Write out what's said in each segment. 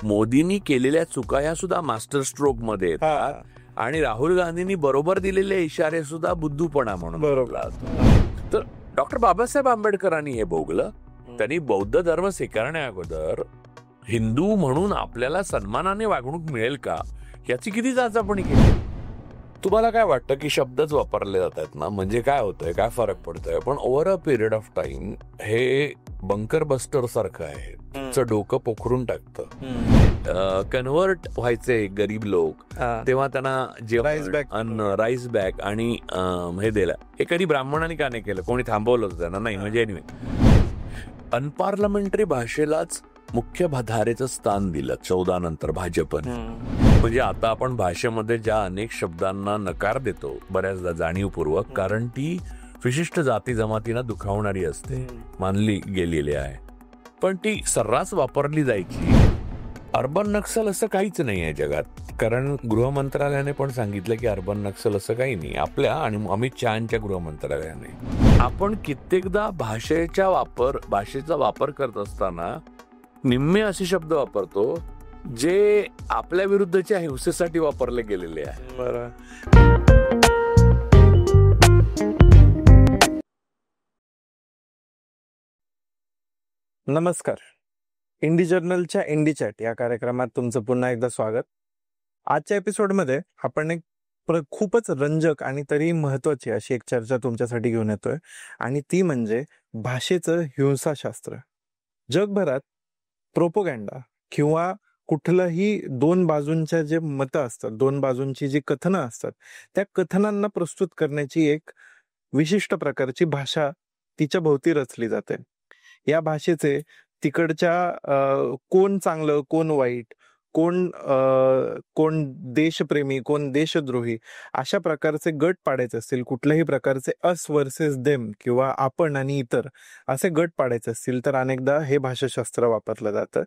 मोदींनी केलेल्या चुका या सुद्धा मास्टर स्ट्रोक मध्ये येतात आणि राहुल गांधींनी बरोबर दिलेले इशारे सुद्धा बुद्धूपणा म्हणून बरोबर. तर डॉक्टर बाबासाहेब आंबेडकरांनी हे भोगलं. त्यांनी बौद्ध धर्म स्वीकारण्या अगोदर हिंदू म्हणून आपल्याला सन्मानाने वागणूक मिळेल का याची किती चाचपणी केली. तुम्हाला काय वाटतं की शब्दच वापरले जातात ना, म्हणजे काय होतंय, काय फरक पडतोय? पण over a period of time हे बंकर बस्टर सारखं आहे. तुमचं डोकं पोखरून टाकतं. कन्व्हर्ट व्हायचे गरीब लोक तेव्हा त्यांना जेवण, राईस बॅग आणि हे दिलं. हे कधी ब्राह्मणांनी का नाही केलं? कोणी थांबवलं होतं त्यांना? नाही. म्हणजे एनिवे अनपार्लमेंटरी भाषेलाच मुख्य धारेचं स्थान दिलं 14 नंतर भाजपने. म्हणजे आता आपण भाषेमध्ये ज्या अनेक शब्दांना नकार देतो बऱ्याचदा जाणीवपूर्वक, कारण ती विशिष्ट जाती जमातींना दुखावणारी असते, मानली गेलेली आहे, पण ती सर्रास वापरली जायची. अर्बन नक्सल असं काहीच नाही आहे जगात, कारण गृह मंत्रालयाने पण सांगितलं की अर्बन नक्सल असं काही नाही. आपल्या आणि अमित शहाच्या गृह मंत्रालयाने आपण कित्येकदा भाषेचा वापर करत असताना निम्मे असे शब्द वापरतो जे आपल्या विरुद्धच्या हिंसेसाठी वापरले गेलेले आहे. बरोबर. नमस्कार. इंडी जर्नलच्या इंडी चॅट या कार्यक्रमात तुमचं पुन्हा एकदा स्वागत. आजच्या एपिसोडमध्ये आपण एक खूपच रंजक आणि तरी महत्वाची अशी एक चर्चा तुमच्यासाठी घेऊन येतोय, आणि ती म्हणजे भाषेचं हिंसाशास्त्र. जगभरात प्रोपोगँडा किंवा कुठलंही दोन बाजूंच्या जे मतं असतात, दोन बाजूंची जी कथनं असतात, त्या कथनांना प्रस्तुत करण्याची एक विशिष्ट प्रकारची भाषा तिच्या भोवती रचली जाते. या भाषेचे तिकडच्या कोण चांगलं, कोण वाईट, कोण देशप्रेमी, कोण देशद्रोही, अशा प्रकारचे गट पाडायचे असतील, कुठल्याही प्रकारचे अस वर्सेस देम किंवा आपण आणि इतर असे गट पाडायचे असतील, तर अनेकदा हे भाषाशास्त्र वापरलं जातं.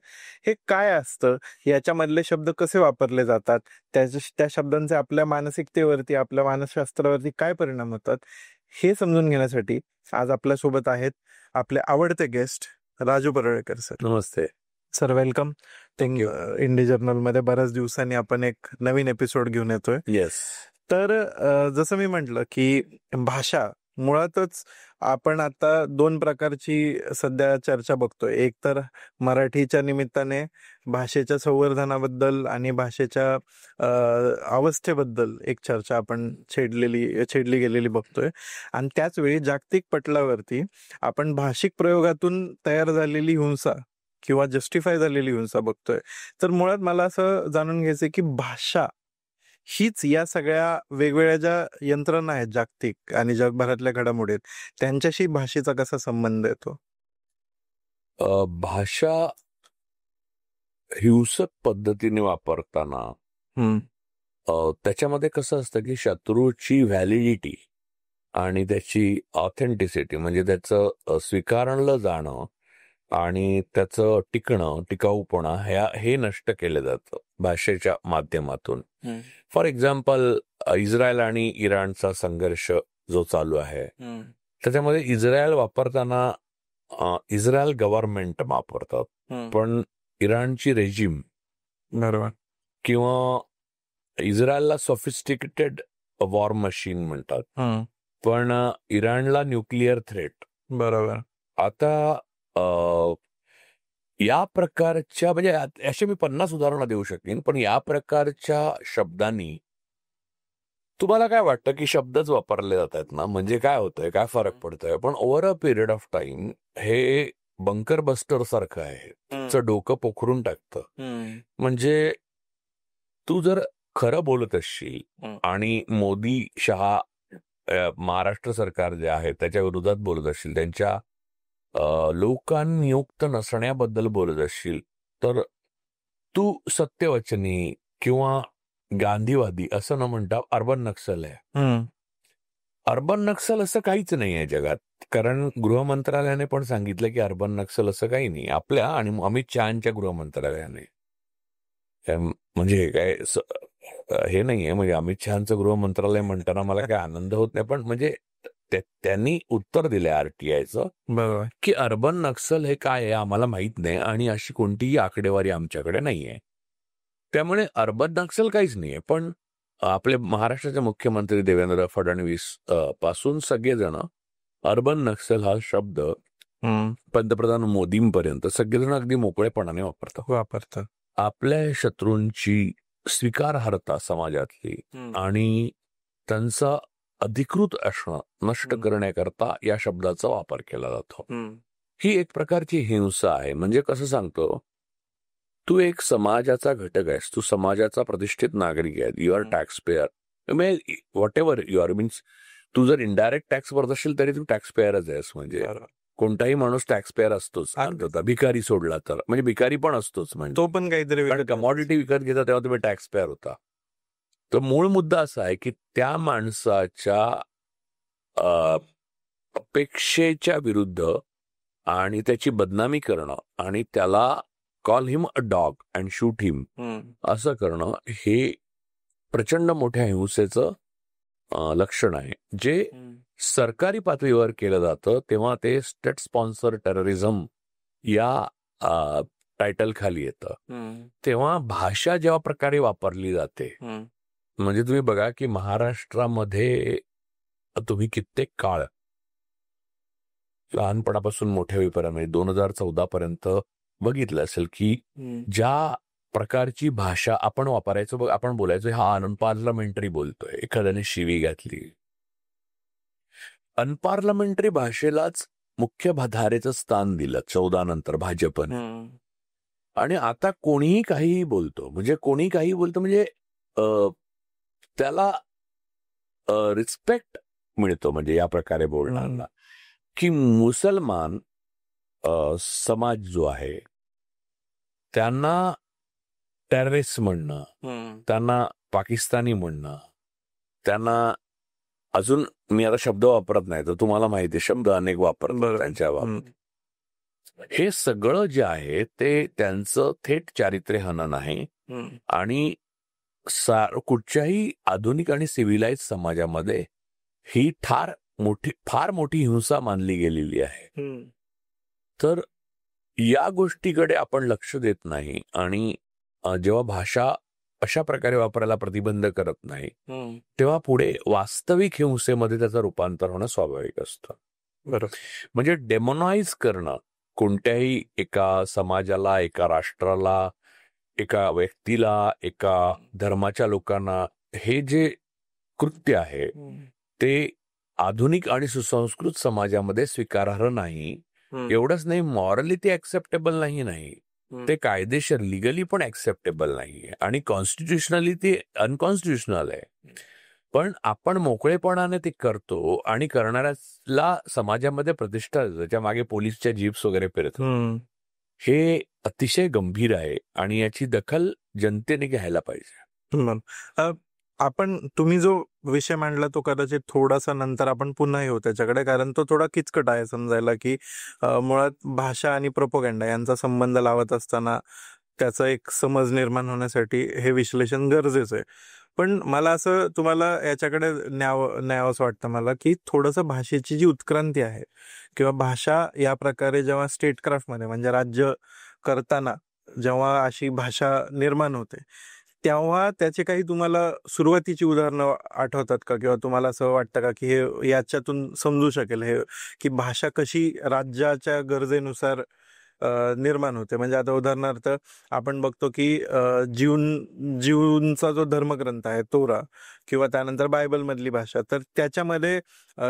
हे काय असतं, याच्यामधले शब्द कसे वापरले जातात, त्या शब्दांचे आपल्या मानसिकतेवरती, आपल्या मानसशास्त्रावरती काय परिणाम होतात, हे समजून घेण्यासाठी आज आपल्यासोबत आहेत आपले आवडते गेस्ट राजू पराळेकर सर. नमस्ते sir, welcome. Thank you. Indie Journal मध्ये बऱ्याच दिवसांनी आपण एक नवीन एपिसोड घेऊन येतोय. येस. तर जसं मी म्हटलं की भाषा मुळातच आपण आता दोन प्रकारची सध्या चर्चा बघतोय. एक तर मराठीच्या निमित्ताने भाषेच्या संवर्धनाबद्दल आणि भाषेच्या अवस्थेबद्दल एक चर्चा आपण छेडली गेलेली बघतोय, आणि त्याच वेळी जागतिक पटलावरती आपण भाषिक प्रयोगातून तयार झालेली हिंसा किंवा जस्टिफाय झालेली हिंसा बघतोय. तर मुळात मला असं जाणून घ्यायचंय की भाषा हीच या सगळ्या वेगवेगळ्या ज्या यंत्रणा आहेत जागतिक आणि जगभरातल्या घडामोडी आहेत, त्यांच्याशी भाषेचा कसा संबंध येतो? भाषा हिंसक पद्धतीने वापरताना त्याच्यामध्ये कसं असतं की शत्रूची व्हॅलिडिटी आणि त्याची ऑथेंटिसिटी, म्हणजे त्याचं स्वीकारलं जाणं आणि त्याचं टिकाऊपणा हे नष्ट केलं जातं भाषेच्या माध्यमातून. फॉर एक्झाम्पल, इस्रायल आणि इराणचा संघर्ष जो चालू आहे, त्याच्यामध्ये इस्रायल वापरताना इस्रायल गव्हर्नमेंट वापरतात, पण इराणची रेजिम बरोबर किंवा इस्रायलला सोफिस्टिकेटेड वॉर मशीन म्हणतात, पण इराणला न्यूक्लिअर थ्रेट. बरोबर. आता या प्रकारच्या, म्हणजे असे मी 50 उदाहरणं देऊ शकेन, पण या प्रकारच्या शब्दांनी तुम्हाला काय वाटतं की शब्दच वापरले जातात ना, म्हणजे काय होतंय, काय फरक पडतोय? पण over a period of time हे बंकर बस्टर सारखं आहे. तुमचं डोकं पोखरून टाकतं. म्हणजे तू जर खरं बोलत असशील आणि मोदी शहा महाराष्ट्र सरकार जे आहे त्याच्या विरोधात बोलत असशील, त्यांच्या लोकांनियुक्त नसण्याबद्दल बोलत असशील, तर तू सत्यवचनी किंवा गांधीवादी असं न म्हणता अर्बन नक्सल आहे. अर्बन नक्सल असं काहीच नाही आहे जगात, कारण गृह मंत्रालयाने पण सांगितलं की अर्बन नक्सल असं काही नाही. आपल्या आणि अमित शहाच्या गृह मंत्रालयाने, म्हणजे काय हे नाहीये, म्हणजे अमित शहाचं गृह मंत्रालय म्हणताना मला काय आनंद होत नाही, पण म्हणजे त्यांनी उत्तर दिलंय आरटीआयचं बरोबर. की अर्बन नक्सल हे काय आहे आम्हाला माहित नाही आणि अशी कोणतीही आकडेवारी आमच्याकडे नाहीये. त्यामुळे अर्बन नक्सल काहीच नाहीये. पण आपले महाराष्ट्राचे मुख्यमंत्री देवेंद्र फडणवीस पासून सगळेजण अर्बन नक्सल हा शब्द पंतप्रधान मोदींपर्यंत सगळेजण अगदी मोकळेपणाने वापरतात. आपल्या शत्रूंची स्वीकारार्हता समाजातली आणि त्यांचा अधिकृत असणं नष्ट करण्याकरता या शब्दाचा वापर केला जातो. ही एक प्रकारची हिंसा आहे. म्हणजे कसं सांगतो, तू एक समाजाचा घटक आहेस, तू समाजाचा प्रतिष्ठित नागरिक आहे, you are tax payer, whatever you are, means तू जर इनडायरेक्ट टॅक्स भरत असेल तरी तू टॅक्स पेअरच आहेस. म्हणजे कोणताही माणूस टॅक्स पेअर असतोच. भिकारी सोडला तर, म्हणजे भिकारी पण असतोच. म्हणजे तो पण काहीतरी कमॉडिटी विकत घेता तेव्हा तुम्ही टॅक्स पेअर होता. तर मूळ मुद्दा असा आहे की त्या माणसाच्या अपेक्षेच्या विरुद्ध आणि त्याची बदनामी करणं आणि त्याला call him a dog and shoot him असं करणं हे प्रचंड मोठ्या हिंसेचं लक्षण आहे. जे सरकारी पातळीवर केलं जातं तेव्हा ते स्टेट स्पॉन्सर टेररिझम या टायटल खाली येतं. तेव्हा भाषा जेव्हा प्रकारे वापरली जाते, म्हणजे तुम्ही बघा की महाराष्ट्रामध्ये तुम्ही कित्येक काळ लहानपणापासून मोठ्या होईपर्यंत म्हणजे 2014 पर्यंत बघितलं असेल की ज्या प्रकारची भाषा आपण वापरायचो, आपण बोलायचो हा अनपार्लमेंटरी बोलतोय, एखाद्याने शिवी घातली. अनपार्लमेंटरी भाषेलाच मुख्य धारेचं स्थान दिलं 14 नंतर भाजपने. आणि आता कोणीही काहीही बोलतो, म्हणजे कोणी काही बोलतो, म्हणजे त्याला रिस्पेक्ट मिळतो. म्हणजे या प्रकारे बोलणारा की मुसलमान समाज जो आहे त्यांना टेररिस्ट म्हणणं, त्यांना पाकिस्तानी म्हणणं, त्यांना अजून मी आता शब्द वापरत नाही तर तुम्हाला माहिती आहे शब्द अनेक वापरतात त्यांच्या बाबतीत. हे सगळं जे आहे ते त्यांचं थेट चारित्र्य हनन आहे. आणि कुठच्याही आधुनिक आणि सिव्हिलाइज समाजामध्ये ही फार मोठी हिंसा मानली गेलेली आहे. तर या गोष्टीकडे आपण लक्ष देत नाही आणि जेव्हा भाषा अशा प्रकारे वापरायला प्रतिबंध करत नाही तेव्हा पुढे वास्तविक हिंसेमध्ये त्याचं रूपांतर होणं स्वाभाविक असतं. बरोबर. म्हणजे डेमोनाइज करणं कोणत्याही एका समाजाला, एका राष्ट्राला, एका व्यक्तीला, एका धर्माच्या लोकांना, हे जे कृत्य आहे ते आधुनिक आणि सुसंस्कृत समाजामध्ये स्वीकारार्ह नाही. एवढंच नाही, मॉरली ते ऍक्सेप्टेबल नाही, ते कायदेशीर लिगली पण ऍक्सेप्टेबल नाहीये आणि कॉन्स्टिट्युशनली ते अनकॉन्स्टिट्युशनल आहे. पण आपण मोकळेपणाने ते करतो आणि करणाऱ्याला समाजामध्ये प्रतिष्ठा, त्याच्या मागे पोलीसच्या जीप्स वगैरे फिरतात. हे अतिशय गंभीर आहे आणि याची दखल जनतेने घ्यायला पाहिजे. तुम्ही जो विषय मांडला तो कदाचित थोडासा नंतर आपण पुन्हा येऊ त्याच्याकडे, कारण तो थोडा किचकट आहे समजायला, की मुळात भाषा आणि प्रोपोगंडा यांचा संबंध लावत असताना त्याचा एक समज निर्माण होण्यासाठी हे विश्लेषण गरजेचं आहे. पण मला असं तुम्हाला याच्याकडे न्यावंसं वाटतं मला, की थोडंसं भाषेची जी उत्क्रांती आहे किंवा भाषा या प्रकारे जेव्हा स्टेटक्राफ्टमध्ये म्हणजे राज्य करताना जेव्हा अशी भाषा निर्माण होते तेव्हा त्याचे काही तुम्हाला सुरुवातीची उदाहरणं आठवतात का, किंवा तुम्हाला असं वाटतं का की हे याच्यातून समजू शकेल हे की भाषा कशी राज्याच्या गरजेनुसार निर्माण होते? म्हणजे आता उदाहरणार्थ आपण बघतो की जीवनचा जो धर्मग्रंथ आहे तोरा किंवा त्यानंतर बायबल मधली भाषा, तर त्याच्यामध्ये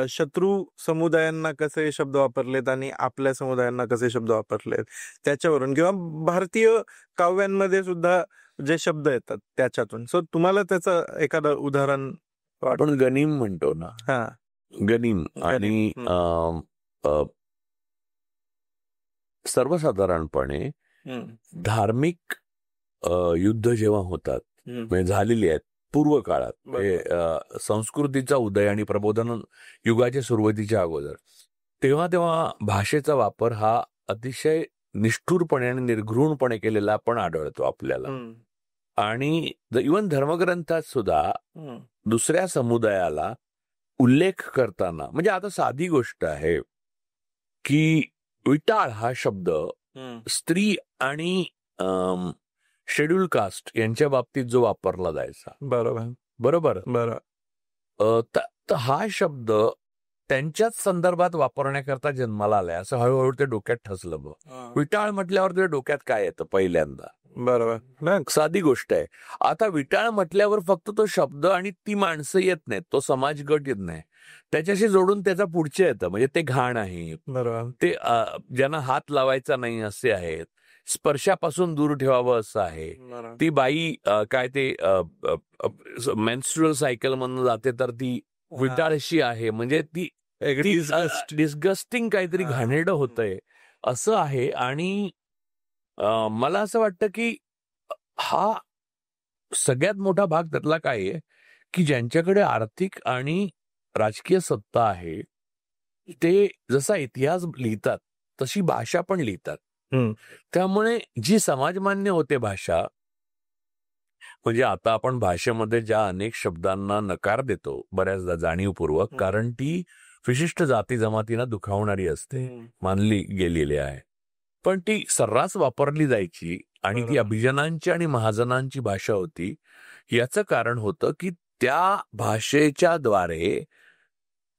शत्रू समुदायांना कसे शब्द वापरलेत आणि आपल्या समुदायांना कसे शब्द वापरलेत त्याच्यावरून, किंवा भारतीय काव्यांमध्ये सुद्धा जे शब्द येतात त्याच्यातून. सो तुम्हाला त्याचं एखादं उदाहरण? आपण गनीम म्हणतो ना, गनीम आणि सर्वसाधारणपणे धार्मिक युद्ध जेव्हा होतात, म्हणजे झालेली आहेत पूर्व काळात, संस्कृतीचा उदय आणि प्रबोधन युगाच्या सुरुवातीच्या अगोदर, तेव्हा भाषेचा वापर हा अतिशय निष्ठुरपणे आणि निर्घृणपणे केलेला पण आढळतो आपल्याला. आणि इव्हन धर्मग्रंथात सुद्धा दुसऱ्या समुदायाला उल्लेख करताना म्हणजे आता साधी गोष्ट आहे की विटाळ हा शब्द स्त्री आणि शेड्यूल कास्ट यांच्या बाबतीत जो वापरला जायचा, बरोबर, तर हा शब्द त्यांच्याच संदर्भात वापरण्याकरता जन्माला आलाय असं हळूहळू ते डोक्यात ठसलं. विटाळ म्हटल्यावर तुझ्या डोक्यात काय येतं पहिल्यांदा? बरोबर, साधी गोष्ट आहे. आता विटाळ म्हटल्यावर फक्त तो शब्द आणि ती माणसं येत नाहीत, तो समाज गट येत नाही, त्याच्याशी जोडून त्याचा पुढचे येतं. म्हणजे ते घाण आहे, बरोबर, ते ज्यांना हात लावायचा नाही असे आहेत, स्पर्शापासून दूर ठेवावं असं आहे, ती बाई काय ते मेन्स्ट्रुअल सायकल म्हणून जाते तर ती विटाळशी आहे, म्हणजे ती डिस्गस्टिंग काहीतरी घाणेरडं होतंय असं आहे. आणि मला असं वाटतं की हा सगळ्यात मोठा भाग त्यातला काय आहे की ज्यांच्याकडे आर्थिक आणि राजकीय सत्ता आहे ते जसा इतिहास लिहितात तशी भाषा पण लिहितात. त्यामुळे जी समाजमान्य होते भाषा, म्हणजे आता आपण भाषेमध्ये ज्या अनेक शब्दांना नकार देतो बऱ्याचदा जाणीवपूर्वक, कारण ती विशिष्ट जाती जमातींना दुखावणारी असते, मानली गेलेली आहे, पण ती सर्रास वापरली जायची आणि ती अभिजनांची आणि महाजनांची भाषा होती. याचं कारण होतं की त्या भाषेच्या द्वारे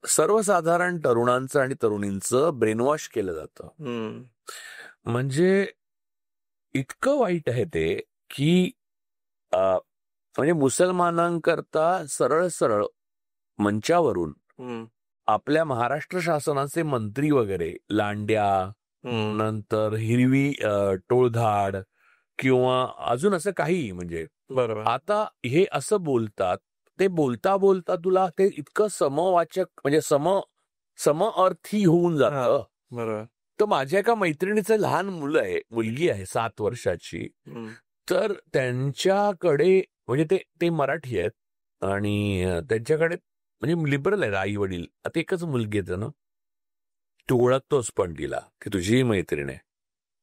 सर्वसाधारण तरुणांचं आणि तरुणींचं ब्रेनवॉश केलं जातं. म्हणजे इतकं वाईट आहे ते की म्हणजे मुसलमानांकरता सरळ सरळ मंचावरून आपल्या महाराष्ट्र शासनाचे मंत्री वगैरे लांड्या, नंतर हिरवी टोळधाड किंवा अजून असं काही, म्हणजे बरोबर, आता हे असं बोलतात, ते बोलता बोलता तुला ते इतकं समवाचक म्हणजे समअर्थी होऊन जातं. बरोबर, तर माझ्या एका मैत्रिणीचं लहान मुलगी आहे 7 वर्षाची, तर त्यांच्याकडे म्हणजे ते मराठी आहेत आणि त्यांच्याकडे म्हणजे लिबरल आहेत आई वडील. आता एकच मुलगी आहे ना, तू ओळखतोस पण तिला की तुझी मैत्रीण आहे,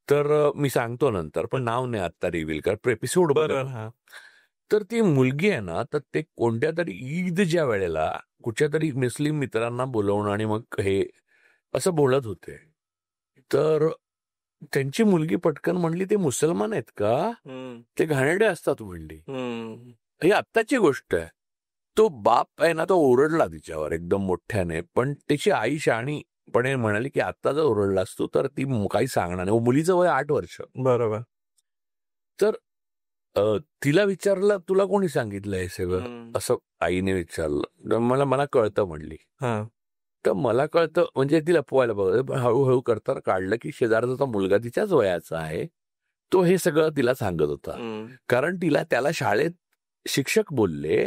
तर मी सांगतो नंतर, पण नाव नाही आता रिव्हील कर, एपिसोड बरं. तर ती मुलगी आहे ना, तर ते कोणत्या तरी ईदच्या वेळेला कुठच्या तरी मुस्लिम मित्रांना बोलवणं आणि मग हे असं बोलत होते, तर त्यांची मुलगी पटकन म्हणली, ते मुसलमान आहेत का? ते घाणेरडे असतात म्हणली. ही आत्ताची गोष्ट आहे. तो बाप आहे ना, तो ओरडला तिच्यावर एकदम मोठ्याने, पण त्याची आई शहाणीपणे म्हणाली की आता जर ओरडला असतो तर ती काही सांगणार नाही. मुलीचं वय 8 वर्ष. बरोबर, तर तिला विचारलं, तुला कोणी सांगितलं हे सगळं? असं आईने विचारलं. मला कळतं म्हणली. तर मला कळतं म्हणजे ती लपवायला बघ, हळूहळू करता काढलं की शेजारचा मुलगा तिच्याच वयाचा आहे, तो हे सगळं तिला सांगत होता. कारण त्याला शाळेत शिक्षक बोलले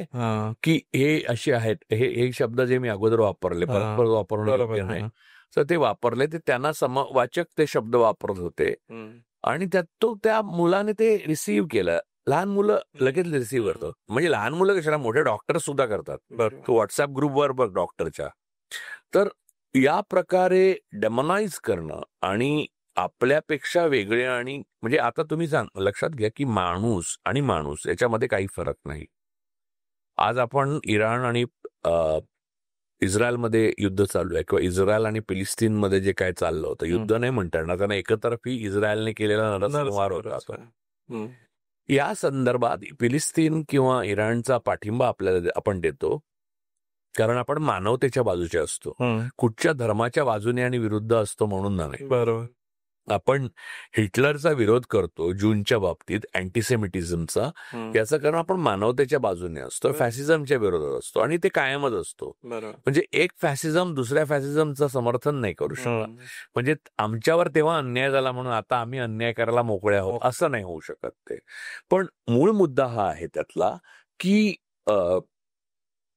की हे असे आहेत, हे शब्द जे मी अगोदर वापरले, परस्पर वापरणं नाही, तर ते वापरले, ते त्यांना समवाचक ते शब्द वापरत होते आणि त्या मुलाने ते रिसीव्ह केलं. लहान मुलं लगेच रिसीव्ह करतात, म्हणजे लहान मुलं कशाला, मोठे डॉक्टर सुद्धा करतात. व्हॉट्सअप ग्रुपवर बघ डॉक्टरच्या. तर या प्रकारे डेमोनाइज करणं आणि आपल्यापेक्षा वेगळे, आणि म्हणजे आता तुम्ही लक्षात घ्या की माणूस आणि माणूस याच्यामध्ये काही फरक नाही. आज आपण इराण आणि इस्रायलमध्ये युद्ध चालू आहे, किंवा इस्रायल आणि फिलिस्तीनमध्ये जे काय चाललं होतं, युद्ध नाही म्हणता येणार, त्यांना एकतर्फी इस्रायलने केलेला नरसंहार होता. या संदर्भात फिलिस्तीन किंवा इराणचा पाठिंबा आपण देतो कारण आपण मानवतेच्या बाजूचे असतो, कुठच्या धर्माच्या बाजूने आणि विरुद्ध असतो म्हणून नाही. बरोबर, आपण हिटलरचा विरोध करतो जूनच्या बाबतीत, अँटीसेमिटिझमचा, याचं कारण आपण मानवतेच्या बाजूने असतो, फॅसिझमच्या विरोधात असतो, आणि ते कायमच असतो. म्हणजे एक फॅसिझम दुसऱ्या फॅसिझमचं समर्थन नाही करू शकत. म्हणजे आमच्यावर तेव्हा अन्याय झाला म्हणून आता आम्ही अन्याय करायला मोकळे आहोत असं नाही होऊ शकत ते. पण मूळ मुद्दा हा आहे त्यातला की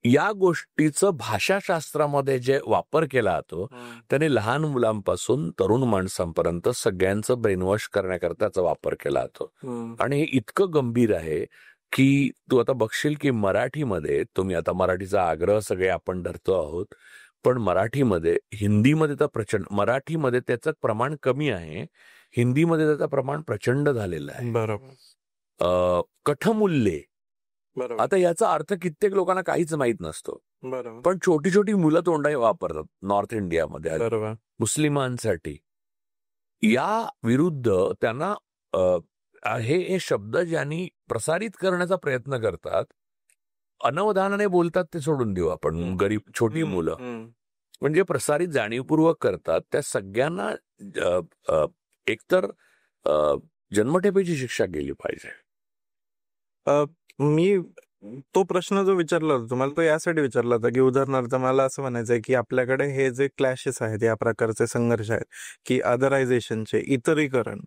या गोष्टीचं भाषाशास्त्रामध्ये जे वापर केला जातो त्याने लहान मुलांपासून तरुण माणसांपर्यंत सगळ्यांचं ब्रेनवॉश करण्याकरताचा वापर केला जातो. आणि हे इतकं गंभीर आहे की तू आता बघशील की मराठीमध्ये, तुम्ही आता मराठीचा आग्रह सगळे आपण धरतो आहोत, पण मराठीमध्ये, हिंदीमध्ये तर प्रचंड, मराठीमध्ये त्याचं प्रमाण कमी आहे, हिंदीमध्ये त्याचं प्रमाण प्रचंड झालेलं आहे. बरोबर, कठमूल्ये. आता याचा अर्थ कित्येक लोकांना काहीच माहीत नसतो. बरोबर पण छोटी छोटी मुलं तोंडाही वापरतात नॉर्थ इंडियामध्ये बरोबर मुस्लिमांसाठी. या विरुद्ध त्यांना हे शब्द ज्यांनी प्रसारित करण्याचा प्रयत्न करतात, अनवधानाने बोलतात ते सोडून देऊ आपण. गरीब छोटी मुलं म्हणजे प्रसारित जाणीवपूर्वक करतात, त्या सगळ्यांना अ, अ, एकतर जन्मठेपेची शिक्षा केली पाहिजे. मी तो प्रश्न जो विचारला होता तुम्हाला, तो यासाठी विचारला होता की उदाहरणार्थ मला असं म्हणायचं आहे की आपल्याकडे हे जे क्लॅशेस आहेत, या प्रकारचे संघर्ष आहेत की अदरायझेशनचे, इतरीकरण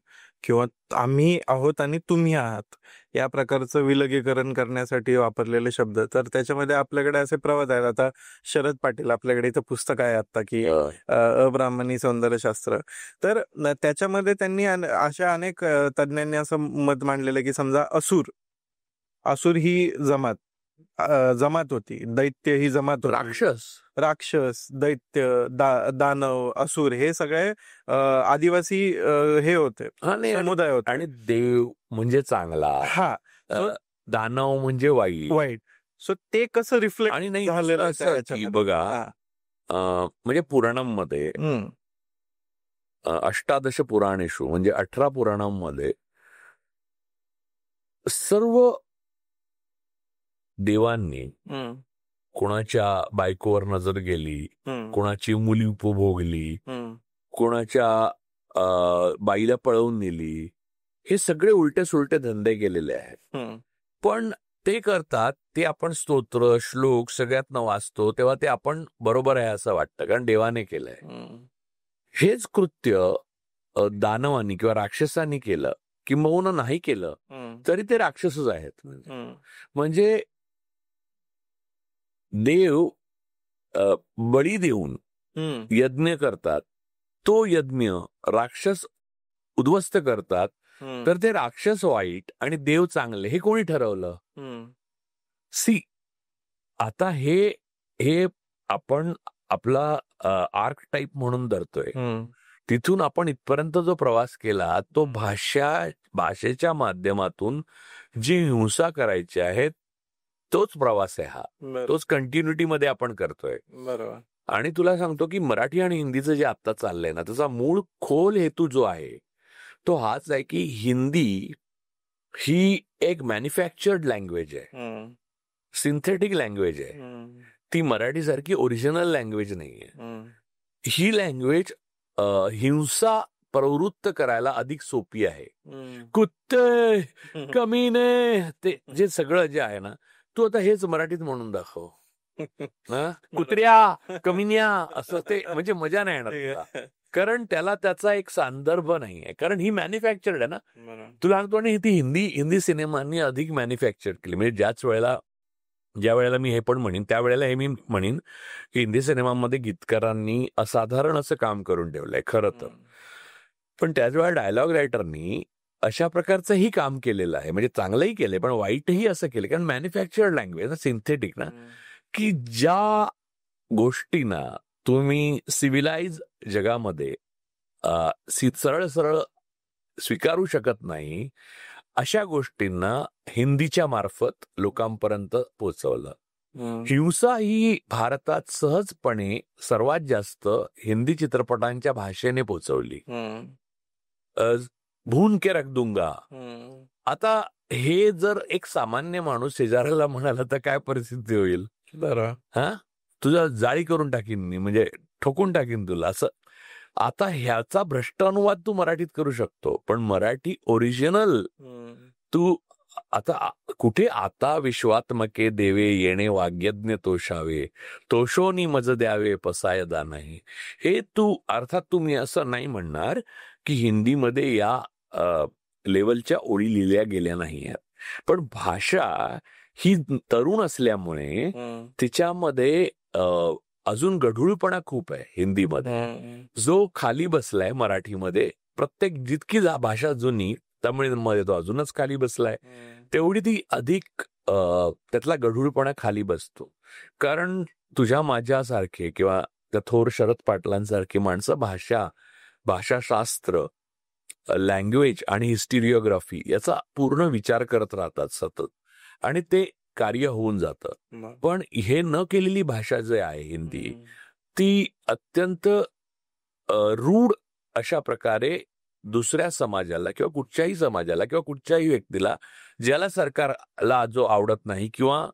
किंवा आम्ही आहोत आणि तुम्ही आहात या प्रकारचं विलगीकरण करण्यासाठी वापरलेले शब्द, तर त्याच्यामध्ये आपल्याकडे असे प्रवाद आहेत. आता शरद पाटील, आपल्याकडे इथं पुस्तक आहे आता की अब्राह्मणी सौंदर्यशास्त्र, तर त्याच्यामध्ये त्यांनी अशा अनेक तज्ज्ञांनी असं मत मांडलेलं की समजा असुर ही जमात होती, दैत्य ही जमात होती, राक्षस, दैत्य, दानव, असुर हे सगळे आदिवासी हे होते, समुदाय होते. आणि देव म्हणजे चांगला, दानव म्हणजे वाईट. सो ते कसं रिफ्लेक्ट आणि नाही झालेलं असं की बघा, म्हणजे पुराणांमध्ये अष्टादश पुराणेषु म्हणजे 18 पुराणांमध्ये सर्व देवांनी कोणाच्या बायकोवर नजर गेली, कोणाची मुली उपभोगली, कोणाच्या बाईला पळवून नेली, हे सगळे उलटे सुलटे धंदे केलेले आहेत. पण ते करतात ते आपण स्तोत्र श्लोक सगळ्यातनं वाचतो तेव्हा ते आपण बरोबर आहे असं वाटतं, कारण देवाने केलंय. हेच कृत्य दानवांनी किंवा राक्षसांनी केलं, किंबहुना नाही केलं तरी ते राक्षसच आहेत. म्हणजे देव बळी देऊन यज्ञ करतात, तो यज्ञ राक्षस उद्ध्वस्त करतात, तर ते राक्षस वाईट आणि देव चांगले हे कोणी ठरवलं? आता हे आपण आपला आर्क टाईप म्हणून धरतोय. तिथून आपण इथपर्यंत जो प्रवास केला तो भाषेच्या माध्यमातून जी हिंसा करायची आहे तोच प्रवास आहे हा, तोच कंटिन्युटी मध्ये आपण करतोय. बरोबर. आणि तुला सांगतो की मराठी आणि हिंदीचं जे आता चाललंय ना, त्याचा मूळ खोल हेतू जो आहे तो हाच आहे की हिंदी ही एक मॅन्युफॅक्चर्ड लँग्वेज आहे, सिंथेटिक लँग्वेज आहे. ती मराठीसारखी ओरिजिनल लँग्वेज नाहीये. ही लँग्वेज हिंसा प्रवृत्त करायला अधिक सोपी आहे. कुत्ते, कमीने, ते जे सगळं जे आहे ना, तू आता हेच मराठीत म्हणून दाखव. कुत्र्या, कमिन्या असं ते म्हणजे मजा नाही येणार, कारण त्याला त्याचा एक संदर्भ नाहीये, कारण ही मॅन्युफॅक्चर्ड आहे ना. तुला सांगतो, आणि ती हिंदी सिनेमांनी अधिक मॅन्युफॅक्चर्ड केली. म्हणजे ज्या वेळेला मी हे पण म्हणेन त्यावेळेला हे मी म्हणेन की हिंदी सिनेमांमध्ये गीतकारांनी असाधारण असं काम करून ठेवलंय खरं तर. पण त्याच वेळेला डायलॉग रायटरनी अशा प्रकारचंही काम केलेलं आहे, म्हणजे चांगलंही केलंय पण वाईटही असं केलं, कारण मॅन्युफॅक्चर्ड लँग्वेज सिंथेटिक ना, की ज्या गोष्टींना तुम्ही सिव्हिलाइज जगामध्ये सरळ सरळ स्वीकारू शकत नाही, अशा गोष्टींना हिंदीच्या मार्फत लोकांपर्यंत पोहोचवलं. हिंसा ही भारतात सहजपणे सर्वात जास्त हिंदी चित्रपटांच्या भाषेने पोहोचवली. भून के रख दूंगा. आता हे जर एक सामान्य माणूस शेजाऱ्याला म्हणाला तर काय परिस्थिती होईल? तुझा जाळी करून टाकीन मी, म्हणजे ठोकून टाकीन तुला, असं. आता ह्याचा भ्रष्ट अनुवाद तू मराठीत करू शकतो, पण मराठी ओरिजिनल तू आता कुठे आता विश्वात्मके देवे येणे वाग्यज्ञ तोषावे, तोषोनी मज द्यावे पसायदा नाही, हे तू अर्थात तुम्ही असं नाही म्हणणार की हिंदीमध्ये या लेवलच्या ओळी लिहिल्या गेल्या नाही आहेत, पण भाषा ही तरुण असल्यामुळे तिच्यामध्ये अजून गढूळपणा खूप आहे हिंदीमध्ये, जो खाली बसलाय मराठीमध्ये. प्रत्येक जितकी भाषा जुनी, तमिळमध्ये तो अजूनच खाली बसलाय, तेवढी ती अधिक त्यातला गढूळपणा खाली बसतो. कारण तुझ्या माझ्यासारखे किंवा त्या थोर शरद पाटलांसारखी माणसं भाषाशास्त्र, लँग्वेज आणि हिस्टेरिओग्राफी याचा पूर्ण विचार करत राहतात सतत, आणि ते कार्य होऊन जातं. पण हे न केलेली भाषा जे आहे हिंदी, ती अत्यंत रूढ अशा प्रकारे दुसऱ्या समाजाला किंवा कुठच्याही समाजाला किंवा कुठच्याही व्यक्तीला, ज्याला सरकारला जो आवडत नाही किंवा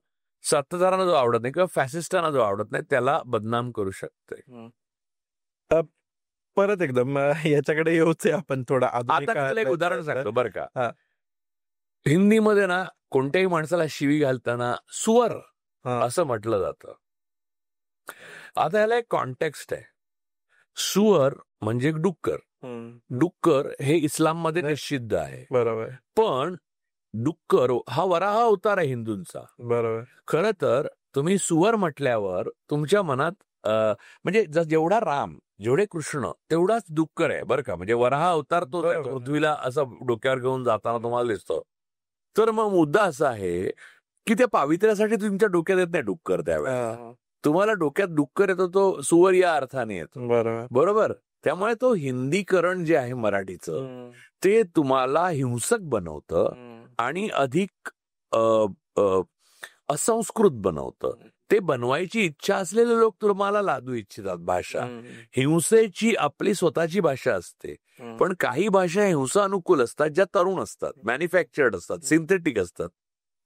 सत्ताधाऱ्यांना जो आवडत नाही किंवा फॅसिस्टांना जो आवडत नाही, त्याला बदनाम करू शकते. परत एकदम याच्याकडे येऊच आहे आपण थोडा. आता एक उदाहरण सांगतो बरं का. हिंदीमध्ये ना कोणत्याही माणसाला शिवी घालताना सुवर असं म्हटलं जातं. आता याला एक कॉन्टेक्स्ट आहे. सुवर म्हणजे डुक्कर. डुक्कर हे इस्लाममध्ये निषिद्ध आहे. बरोबर. पण डुक्कर हा वराह अवतार आहे हिंदूंचा. बरोबर. खरं तर तुम्ही सुवर म्हटल्यावर तुमच्या मनात म्हणजे जेवढा राम, जेवढे कृष्ण, तेवढाच डुक्कर आहे बरं का. म्हणजे वराह अवतार तो पृथ्वीला असं डोक्यावर घेऊन जाताना तुम्हाला दिसतो. तर मग मुद्दा असा आहे की त्या पावित्र्यासाठी तुमच्या डोक्यात येत नाही डुक्कर. त्यावेळेस तुम्हाला डोक्यात डुक्कर येतो तो सुवर या अर्थाने येतो. बरोबर. त्यामुळे तो हिंदीकरण जे आहे मराठीचं, ते तुम्हाला हिंसक बनवतं आणि अधिक असंस्कृत बनवतं. ते बनवायची इच्छा असलेले लोक तुम्हाला लादू इच्छितात भाषा. हिंसेची आपली स्वतःची भाषा असते, पण काही भाषा हिंसा अनुकूल असतात, ज्या तरुण असतात, मॅन्युफॅक्चर्ड असतात, सिंथेटिक असतात.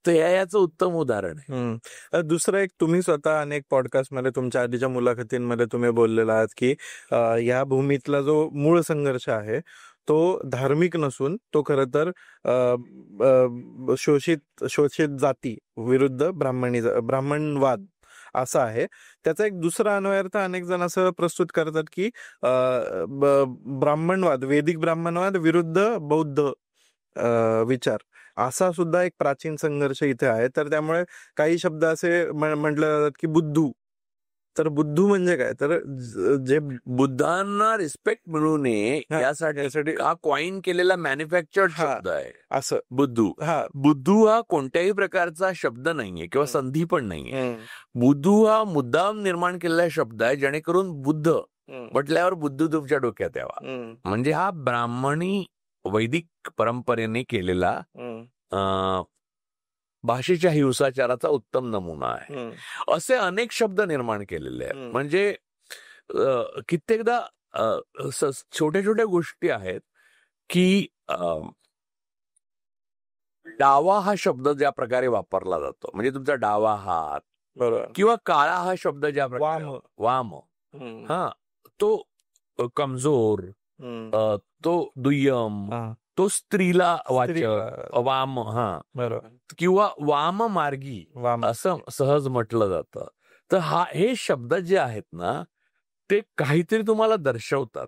तर याचं उत्तम उदाहरण आहे. दुसरं एक, तुम्ही स्वतः अनेक पॉडकास्टमध्ये तुमच्या आधीच्या मुलाखतींमध्ये तुम्ही बोललेला आहात की या भूमीतला जो मूळ संघर्ष आहे तो धार्मिक नसून तो खरं तर शोषित जाती विरुद्ध ब्राह्मणवाद असा आहे. त्याचा एक दुसरा अन्वयार्थ अनेक जण असं प्रस्तुत करतात की ब्राह्मणवाद, वैदिक ब्राह्मणवाद विरुद्ध बौद्ध विचार, असा सुद्धा एक प्राचीन संघर्ष इथे आहे. तर त्यामुळे काही शब्द असे म्हटले जातात की बुद्धू. तर बुद्धू म्हणजे काय, तर जे बुद्धांना रिस्पेक्ट मिळू नये यासाठी हा कॉइन केलेला मॅन्युफॅक्चर्ड शब्द आहे असं बुद्धू. बुद्धू हा कोणत्याही प्रकारचा शब्द नाहीये किंवा संधी पण नाहीये. बुद्धू हा मुद्दाम निर्माण केलेला शब्द आहे जेणेकरून बुद्ध म्हटल्यावर बुद्धू तुमच्या डोक्यात यावा. म्हणजे हा ब्राह्मणी वैदिक परंपरेने केलेला भाषेच्या हिंसाचाराचा उत्तम नमुना आहे. असे अनेक शब्द निर्माण केलेले आहेत. म्हणजे कित्येकदा छोट्या छोट्या गोष्टी आहेत की डावा हा शब्द ज्या प्रकारे वापरला जातो, म्हणजे तुमचा डावा हात, बरोबर, किंवा काळा हा शब्द ज्या प्रकारे वाम हा तो कमजोर, तो दुय्यम, तो स्त्रीला वाचक वाम, बरोबर, किंवा वाम मार्गी असं सहज म्हटलं जातं. तर हे शब्द जे आहेत ना ते काहीतरी तुम्हाला दर्शवतात.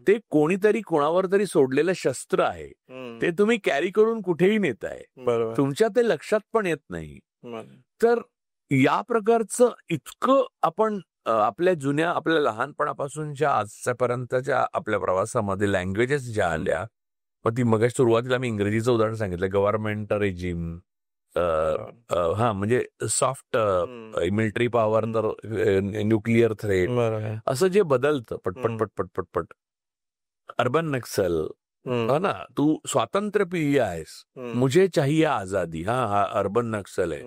ते कोणीतरी कोणावर तरी सोडलेलं शस्त्र आहे, ते तुम्ही कॅरी करून कुठेही नेताय, तुमच्या ते लक्षात पण येत नाही. तर या प्रकारचं इतकं आपण आपल्या लहानपणापासूनच्या आजच्यापर्यंतच्या आपल्या प्रवासामध्ये लँग्वेजेस ज्या आल्या, मग ती मग सुरुवातीला मी इंग्रजीचं उदाहरण सांगितलं, गव्हर्नमेंट रेजिम, म्हणजे सॉफ्ट मिलिटरी पॉवर, तर न्यूक्लिअर थ्रेट, असं जे बदलतं पटपट पटपट पटपट. अर्बन नक्सल, हा ना, तू स्वातंत्र्य प्रिय आहेस, मुझे चाहिए आझादी, हा अर्बन नक्सल आहे,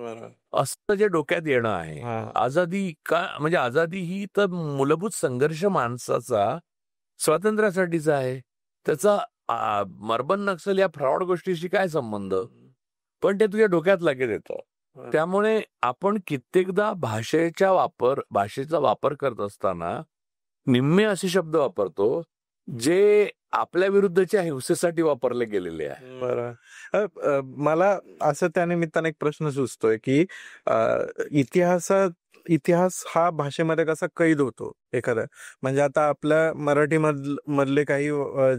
असं जे डोक्यात येणं आहे. आझादी का, म्हणजे आझादी ही तर मूलभूत संघर्ष माणसाचा स्वातंत्र्यासाठीचा आहे. त्याचा अर्बन नक्सल या फ्रॉड गोष्टीशी काय संबंध, पण ते तुझ्या डोक्यात लगेच येतं. त्यामुळे आपण कित्येकदा भाषेचा वापर करत असताना निम्मे असे शब्द वापरतो जे आपल्या विरुद्धच्या हिंसेसाठी वापरले गेलेले आहे. बरोबर. मला असं त्या निमित्ताने एक प्रश्न सुचतोय की इतिहास हा भाषेमध्ये कसा कैद होतो एखादा, म्हणजे आता आपल्या मराठी मधले काही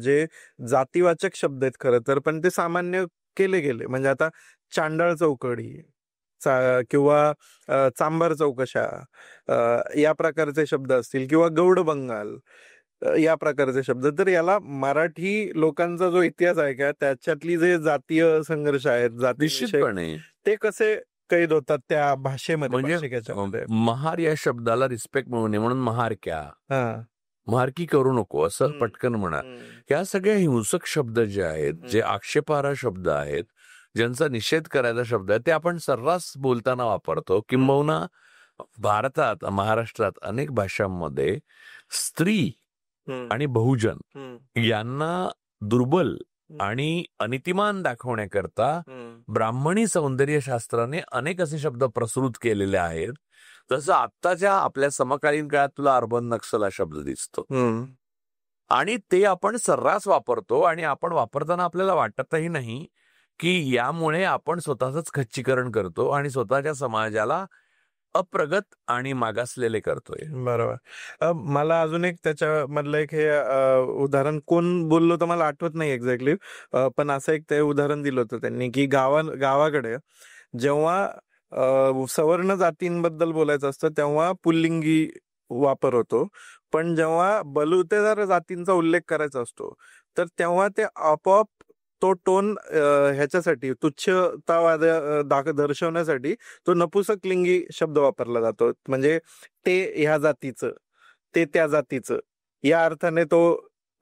जे जातीवाचक शब्द आहेत खरं तर, पण ते सामान्य केले गेले. म्हणजे आता चांडाळ चौकडी किंवा चांभार चौकशा या प्रकारचे शब्द असतील, किंवा गौड बंगाल या प्रकारचे शब्द, तर याला मराठी लोकांचा जो इतिहास आहे का त्याच्यातली जे जातीय संघर्ष आहेत, निश्चितपणे ते कसे कैद होतात त्या भाषेमध्ये. म्हणजे महार या शब्दाला रिस्पेक्ट मिळू नये म्हणून महारक्या, महारकी करू नको असं पटकन म्हणा. या सगळ्या हिंसक शब्द जे आहेत, जे आक्षेपार्ह शब्द आहेत, ज्यांचा निषेध करायचा शब्द आहे ते आपण सर्रास बोलताना वापरतो. किंबहुना भारतात, महाराष्ट्रात अनेक भाषांमध्ये स्त्री आणि बहुजन यांना दुर्बल आणि अनितिमान दाखवण्याकरता ब्राह्मणी सौंदर्यशास्त्राने अनेक असे शब्द प्रसृत केलेले आहेत. जसं आत्ताच्या आपल्या समकालीन काळात तुला अर्बन नक्सल हा शब्द दिसतो आणि ते आपण सर्रास वापरतो आणि आपण वापरताना आपल्याला वाटतही नाही की यामुळे आपण स्वतःच खच्चीकरण करतो आणि स्वतःच्या समाजाला अप्रगत आणि मागासलेले करतोय. बरोबर. मला अजून एक त्याच्यामधलं एक हे उदाहरण कोण बोललो तर मला आठवत नाही एक्झॅक्टली, पण असं एक ते उदाहरण दिलं होतं त्यांनी की गावाकडे जेव्हा सवर्ण जातींबद्दल बोलायचं असतं तेव्हा पुल्लिंगी वापर होतो, पण जेव्हा बलुतेदार जातींचा उल्लेख करायचा असतो तर तेव्हा ते आपोआप तो टोन ह्याच्यासाठी तुच्छतावाद दर्शवण्यासाठी तो नपुसकलिंगी शब्द वापरला जातो. म्हणजे ते ह्या जातीचं, ते त्या जातीचं, या अर्थाने तो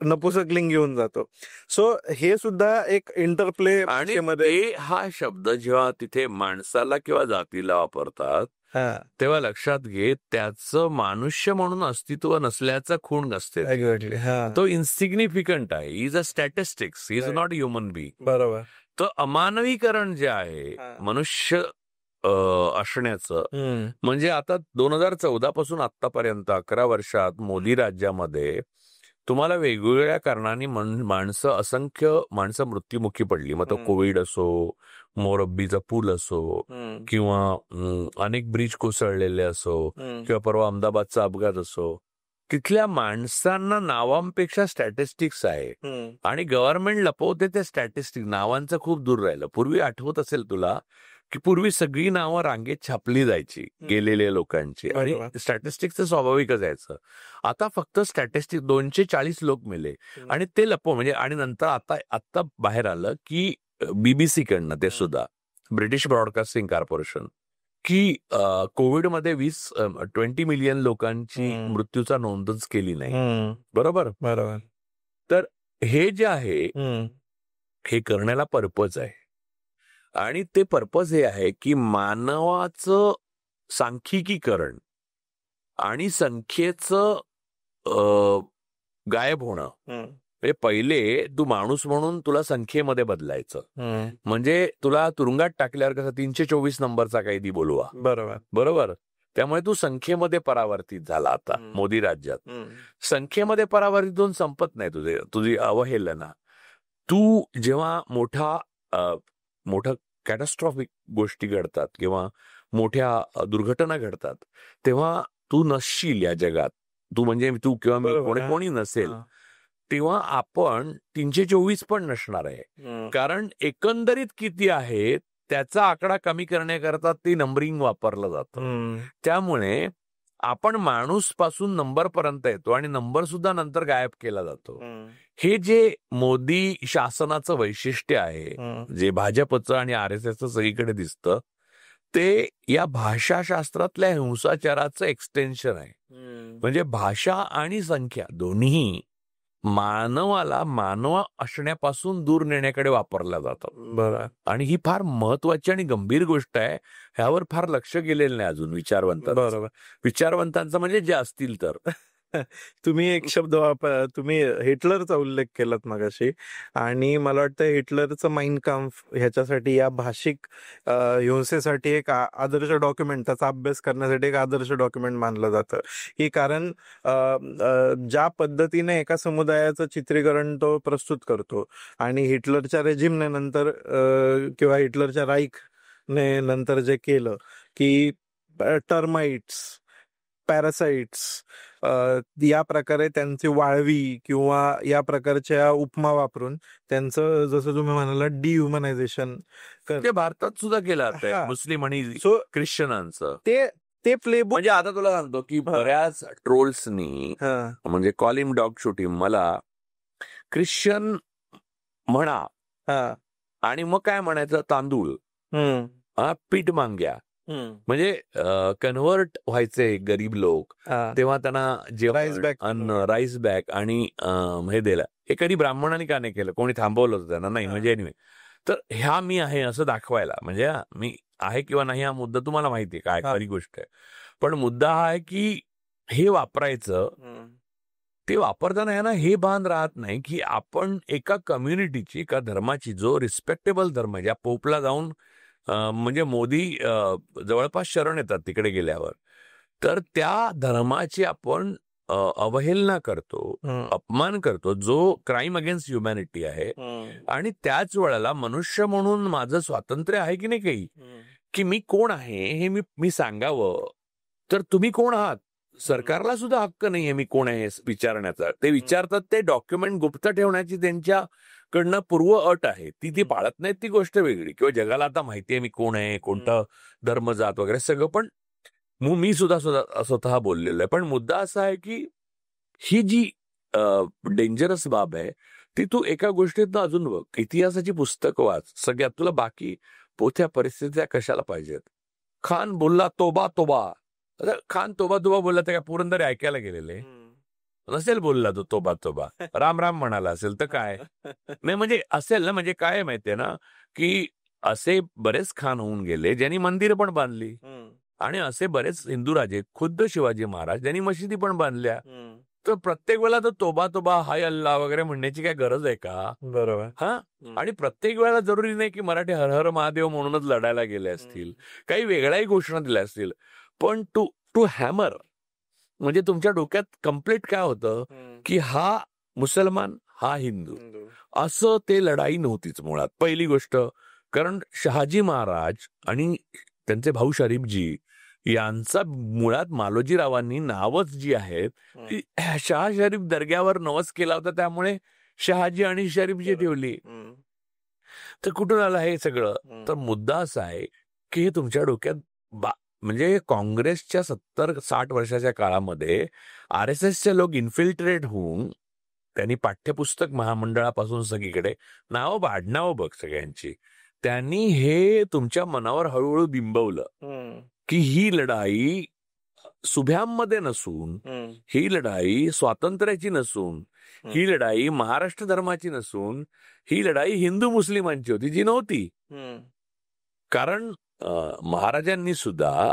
नपुसकलिंगी होऊन जातो. सो हे सुद्धा एक इंटरप्ले आणि ते हा शब्द जेव्हा तिथे माणसाला किंवा जातीला वापरतात तेव्हा लक्षात घे त्याचं मानुष्य म्हणून अस्तित्व नसल्याचा खूण असते. तो इन्सिग्निफिकंट आहे. Is a statistics, is not human being. बरोबर. तर अमानवीकरण जे आहे मनुष्य असण्याचं, म्हणजे आता 2014 पासून आतापर्यंत 11 वर्षात मोदी राज्यामध्ये तुम्हाला वेगवेगळ्या कारणांनी असंख्य माणसं मृत्युमुखी पडली. मग तो कोविड असो, मोरब्बीचा पूल असो, किंवा अनेक ब्रिज कोसळलेले असो, किंवा परवा अहमदाबादचा अपघात असो. तिथल्या माणसांना नावांपेक्षा स्टॅटिस्टिक्स आहे आणि गव्हर्नमेंट लपवते त्या स्टॅटिस्टिक्स. नावांचं खूप दूर राहिलं. पूर्वी आठवत असेल तुला की पूर्वी सगळी नावं रांगेत छापली जायची गेलेल्या लोकांची आणि स्टॅटिस्टिक्सचं स्वाभाविकच यायचं. आता फक्त स्टॅटिस्टिक्स 240 लोक मेले आणि ते म्हणजे आणि नंतर आता बाहेर आलं की BBC कडनं ते सुद्धा ब्रिटिश ब्रॉडकास्टिंग कॉर्पोरेशन की कोविडमध्ये 20 मिलियन लोकांची मृत्यूचा नोंदच केली नाही. बरोबर. तर हे जे आहे हे करण्याला पर्पज आहे आणि ते पर्पज हे आहे की मानवाचं सांख्यिकीकरण आणि संख्येचं गायब होणं. म्हणजे पहिले तू माणूस म्हणून तुला संख्येमध्ये बदलायचं, म्हणजे तुला तुरुंगात टाकल्यावर कसं 324 नंबरचा कैदी बोलवा. बरोबर. त्यामुळे तू संख्येमध्ये परावर्तित झाला. आता मोदी राज्यात संख्येमध्ये परावर्तित होऊन संपत नाही तुझी अवहेलना. तू जेव्हा मोठं कॅटॅस्ट्रॉफिक गोष्टी घडतात किंवा मोठ्या दुर्घटना घडतात तेव्हा तू नसशील या जगात. तू म्हणजे तू किंवा मी कोणी नसेल तेव्हा आपण 324 पण नसणार आहे. कारण एकंदरीत किती आहे त्याचा आकडा कमी करण्याकरता ते नंबरिंग वापरलं जातं. त्यामुळे आपण माणूस पासून नंबर पर्यंत येतो आणि नंबर सुद्धा नंतर गायब केला जातो. हे जे मोदी शासनाचं वैशिष्ट्य आहे, जे भाजपचं आणि RSSचं सगळीकडे दिसतं, ते या भाषाशास्त्रातल्या हिंसाचाराचं एक्सटेन्शन आहे. म्हणजे भाषा आणि संख्या दोन्ही मानवाला मानव असण्यापासून दूर नेण्याकडे वापरल्या जातात. बरं. आणि ही फार महत्वाची आणि गंभीर गोष्ट आहे. ह्यावर फार लक्ष गेलेलं नाही अजून विचारवंतांचं म्हणजे जे असतील तर. तुम्ही एक शब्द तुम्ही हिटलरचा उल्लेख केलात मगाशी आणि मला वाटतं हिटलरचं माइन काम्फ ह्याच्यासाठी या भाषिक हिंसेसाठी एक आदर्श डॉक्युमेंट, त्याचा अभ्यास करण्यासाठी एक आदर्श डॉक्युमेंट मानलं जातं की कारण ज्या पद्धतीने एका समुदायाचं चित्रीकरण तो प्रस्तुत करतो आणि हिटलरच्या रेजिमने नंतर किंवा हिटलरच्या राईखने नंतर जे केलं की टर्माइट्स, पॅरासाइट्स या प्रकारे त्यांची वाळवी किंवा या प्रकारच्या उपमा वापरून त्यांचं जसं तुम्ही म्हणाला डिह्युमनायझेशन ते भारतात सुद्धा केलं जातं मुस्लिम आणि ख्रिश्चनांचं. ते प्लेबुक म्हणजे आता तुला सांगतो की बऱ्याच ट्रोल्सनी म्हणजे कॉलिम डॉग शूटिंग मला ख्रिश्चन म्हणा आणि मग काय म्हणायचं तांदूळ पीठ मांग्या म्हणजे कन्व्हर्ट व्हायचे गरीब लोक तेव्हा त्यांना जेवण राईस बॅग आणि हे दिलं. हे कधी ब्राह्मणांनी का नाही केलं, कोणी थांबवलं होतं त्यांना नाही. म्हणजे एनिवे तर ह्या मी आहे असं दाखवायला, म्हणजे मी आहे किंवा नाही हा मुद्दा तुम्हाला माहिती आहे काय खरी गोष्ट आहे, पण मुद्दा हा आहे की हे वापरायचं, ते वापरताना आहे ना हे भान राहत नाही की आपण एका कम्युनिटीची, एका धर्माची, जो रिस्पेक्टेबल धर्म आहे, ज्या पोपला जाऊन म्हणजे मोदी जवळपास शरण येतात तिकडे गेल्यावर, तर त्या धर्माची आपण अवहेलना करतो, अपमान करतो, जो क्राईम अगेन्स्ट ह्युमॅनिटी आहे. आणि त्याच वेळेला मनुष्य म्हणून माझं स्वातंत्र्य आहे की नाही काही, की मी कोण आहे हे मी सांगावं. तर तुम्ही कोण आहात? सरकारला सुद्धा हक्क नाहीये मी कोण आहे विचारण्याचा. ते विचारतात, ते डॉक्युमेंट गुप्त ठेवण्याची त्यांच्याकडनं पूर्व अट आहे, ती पाळत नाहीत, ती गोष्ट वेगळी. किंवा जगाला आता माहितीये मी कोण आहे, कोणता धर्म, जात वगैरे सगळं, पण मी सुद्धा स्वतः बोललेलो आहे. पण मुद्दा असा आहे की ही जी डेंजरस बाब आहे ती तू एका गोष्टीतनं अजून बघ, इतिहासाची पुस्तकं वाच, सगळ्यात तुला बाकी पोथ्या परिस्थित्या कशाला पाहिजेत. खान बोलला तोबा तोबा. खान तोबा तोबा बोलला तर काय पुरंदरे ऐकायला गेलेले नसेल, बोलला तो तोबा तोबा, राम राम म्हणाला असेल तर काय नाही, म्हणजे असेल ना. म्हणजे काय माहितीये ना की असे बरेच खान होऊन गेले ज्यांनी मंदिर पण बांधली, आणि असे बरेच हिंदू राजे, खुद्द शिवाजी महाराज, ज्यांनी मशिदी पण बांधल्या. तर प्रत्येक वेळेला तर तोबा तोबा, हाय अल्ला वगैरे म्हणण्याची काय गरज आहे का? बरोबर. हा. आणि प्रत्येक वेळेला जरुरी नाही की मराठी हर हर महादेव म्हणूनच लढायला गेले असतील, काही वेगळ्याही घोषणा दिल्या असतील, पण टू हॅमर, म्हणजे तुमच्या डोक्यात कम्प्लीट काय होतं की हा मुसलमान, हा हिंदू, असं ते लढाई नव्हतीच मुळात. पहिली गोष्ट, कारण शहाजी महाराज आणि त्यांचे भाऊ शरीफजी यांचा मुळात मालोजीरावांनी नावच जी आहेत ती शहा शरीफ दर्ग्यावर नवस केला होता, त्यामुळे शहाजी आणि शरीफजी ठेवली. तर कुठून आलं हे सगळं? तर मुद्दा असा आहे की हे तुमच्या डोक्यात म्हणजे काँग्रेसच्या 70-60 वर्षाच्या काळामध्ये RSSचे लोक इन्फिल्ट्रेट होऊन त्यांनी पाठ्यपुस्तक महामंडळापासून सगळीकडे नावं आडनावं बघ सगळ्यांची, त्यांनी हे तुमच्या मनावर हळूहळू बिंबवलं की ही लढाई सुभ्यांमध्ये नसून, ही लढाई स्वातंत्र्याची नसून, ही लढाई महाराष्ट्र धर्माची नसून, ही लढाई हिंदू मुस्लिमांची होती, जी नव्हती. कारण महाराजांनी सुद्धा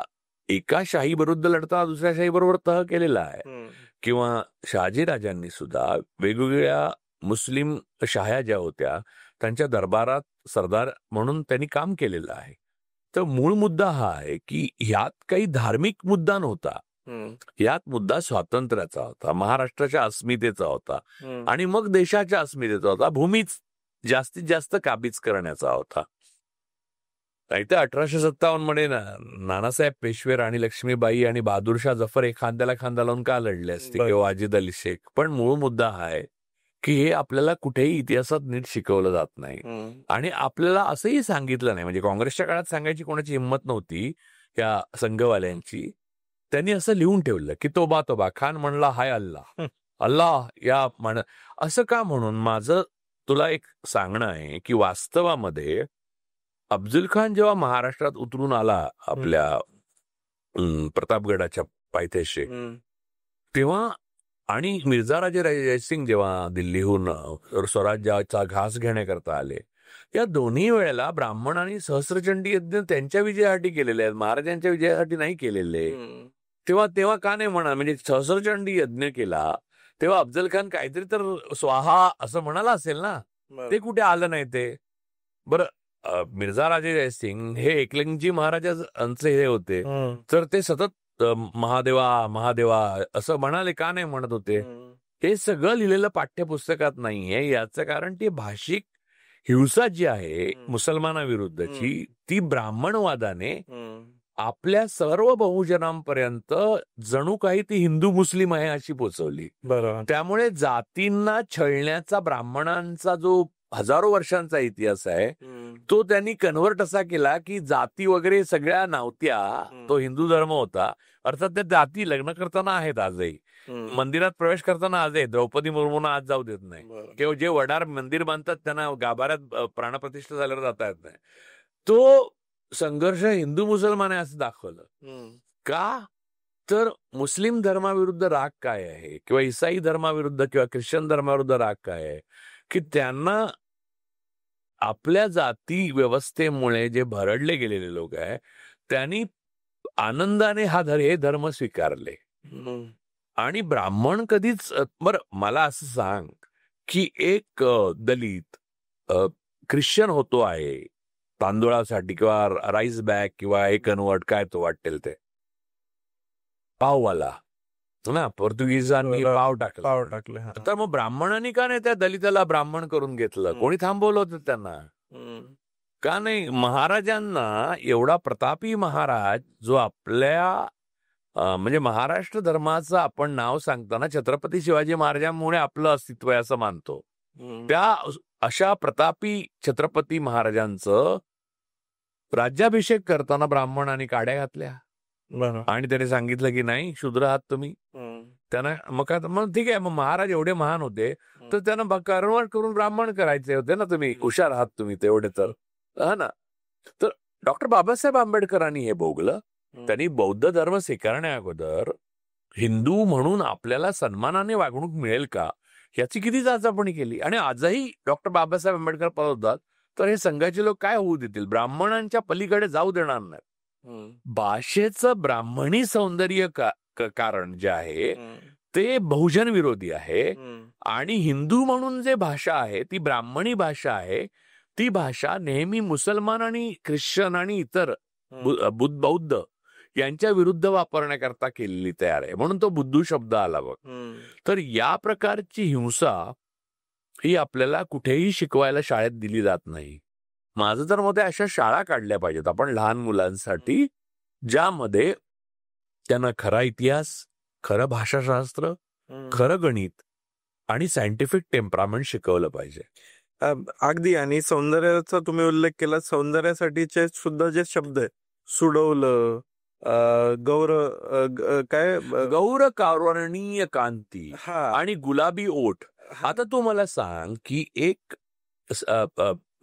एका शाही विरुद्ध लढताना दुसऱ्या शाही बरोबर तह केलेला आहे, किंवा शहाजीराजांनी सुद्धा वेगवेगळ्या मुस्लिम शाह्या ज्या होत्या त्यांच्या दरबारात सरदार म्हणून त्यांनी काम केलेलं आहे. तर मूळ मुद्दा हा आहे की ह्यात काही धार्मिक मुद्दा नव्हता, यात मुद्दा स्वातंत्र्याचा होता, महाराष्ट्राच्या अस्मितेचा होता, आणि मग देशाच्या अस्मितेचा होता, भूमीच जास्तीत जास्त काबीज करण्याचा होता. नाहीतर 1857 मध्ये नानासाहेब पेशवे, राणी लक्ष्मीबाई आणि बहादूरशाह जफर खांद्याला खांदा लावून का लढले असते, किंवा वाजिद अली शेख. पण मूळ मुद्दा हा आहे की हे आपल्याला कुठेही इतिहासात नीट शिकवलं जात नाही, आणि आपल्याला असंही सांगितलं नाही. म्हणजे काँग्रेसच्या काळात सांगायची कोणाची हिंमत नव्हती या संघवाल्यांची. त्यांनी असं लिहून ठेवलं की तोबा तोबा, खान म्हणला हाय अल्लाह, अल्लाह या असं का म्हणून. माझं तुला एक सांगणं आहे की वास्तवामध्ये अफजल खान जेव्हा महाराष्ट्रात उतरून आला आपल्या प्रतापगडाच्या पायथ्याशी, तेव्हा, आणि मिर्झा राजे जयसिंग जेव्हा दिल्लीहून स्वराज्याचा घास घेण्याकरता आले, या दोन्ही वेळेला ब्राह्मणांनी सहस्रचंडी यज्ञ त्यांच्या विजयासाठी केलेले आहेत, महाराजांच्या विजयासाठी नाही केलेले. तेव्हा का नाही म्हणा, म्हणजे सहस्रचंडी यज्ञ केला तेव्हा अफजल खान काहीतरी तर स्वाहा असं म्हणाला असेल ना, ते कुठे आलं नाही ते. बरं, मिर्झा राजे जयसिंग हे एकलिंगजी महाराजांचे हे होते, तर ते सतत महादेवा महादेवा असं म्हणाले का नाही म्हणत होते. हे सगळं लिहिलेलं पाठ्यपुस्तकात नाहीये. याचं कारण ती भाषिक हिंसा जी आहे मुसलमानाविरुद्धची, ती ब्राह्मणवादाने आपल्या सर्व बहुजनांपर्यंत जणू काही ती हिंदू मुस्लिम आहे अशी पोचवली. बरोबर. त्यामुळे जातींना छळण्याचा ब्राह्मणांचा जो हजारो वर्षांचा इतिहास आहे तो त्यांनी कन्व्हर्ट असा केला की जाती वगैरे सगळ्या नव्हत्या, तो हिंदू धर्म होता. अर्थात त्या जाती लग्न करताना आहेत आजही, मंदिरात प्रवेश करताना आजही द्रौपदी मुर्मूंना आज जाऊ देत नाही, किंवा जे वडार मंदिर बांधतात त्यांना गाभाऱ्यात प्राणप्रतिष्ठा झाल्यावर जाता येत नाही. तो संघर्ष हिंदू मुसलमान आहे असं दाखवलं. का तर मुस्लिम धर्माविरुद्ध राग काय आहे, किंवा ईसाई धर्माविरुद्ध किंवा ख्रिश्चन धर्माविरुद्ध राग काय आहे, की त्यांना आपल्या जाती व्यवस्थेमुळे जे भरडले गेलेले लोक आहे त्यांनी आनंदाने हे धर्म स्वीकारले. आणि ब्राह्मण कधीच बरं मला असं सांग की एक दलित ख्रिश्चन होतो आहे तांदुळासाठी किंवा राईस बॅग किंवा हे कन्वर्ट काय तो वाटेल ते पाववाला ना, पोर्तुगीजांनी पाव टाकले. तर मग ब्राह्मणांनी का नाही त्या दलिताला ब्राह्मण करून घेतलं? कोणी थांबवलं होतं त्यांना? का नाही? महाराजांना एवढा प्रतापी महाराज जो आपल्या म्हणजे महाराष्ट्र धर्माचं आपण नाव सांगताना छत्रपती शिवाजी महाराजांमुळे आपलं अस्तित्व आहे असं मानतो. त्या अशा प्रतापी छत्रपती महाराजांचं राज्याभिषेक करताना ब्राह्मणांनी काड्या घातल्या आणि त्याने सांगितलं की नाही शूद्र आहात तुम्ही. त्यांना मग ठीक आहे, मग महाराज एवढे महान होते तर त्यांना कन्वर्ट करून ब्राह्मण करायचे होते ना, तुम्ही हुशार आहात तुम्ही तेवढे तर, हा ना. तर डॉक्टर बाबासाहेब आंबेडकरांनी हे भोगलं. त्यांनी बौद्ध धर्म स्वीकारण्या अगोदर हिंदू म्हणून आपल्याला सन्मानाने वागणूक मिळेल का याची किती चाचपणी केली. आणि आजही डॉक्टर बाबासाहेब आंबेडकर पळवतात तर हे संघाचे लोक काय होऊ देतील? ब्राह्मणांच्या पलीकडे जाऊ देणार नाही. भाषेचं ब्राह्मणी सौंदर्य कारण जे आहे ते बहुजन विरोधी आहे. आणि हिंदू म्हणून जे भाषा आहे ती ब्राह्मणी भाषा आहे. ती भाषा नेहमी मुसलमान आणि ख्रिश्चन आणि इतर बौद्ध यांच्या विरुद्ध वापरण्याकरता केलेली तयार आहे. म्हणून तो बुद्धू शब्द आला बघ. तर या प्रकारची हिंसा ही आपल्याला कुठेही शिकवायला शाळेत दिली जात नाही. माझं तर मत आहे अशा शाळा काढल्या पाहिजेत आपण लहान मुलांसाठी, ज्यामध्ये त्यांना खरा इतिहास, खरं भाषाशास्त्र, खरं गणित आणि सायंटिफिक टेम्परामेंट शिकवलं पाहिजे. अगदी. आणि सौंदर्याचा तुम्ही उल्लेख केला. सौंदर्यासाठीचे सुद्धा जे शब्द आहेत, सुडवलं, गौर कारुणीय कांती आणि गुलाबी ओठ. आता तू मला सांग की एक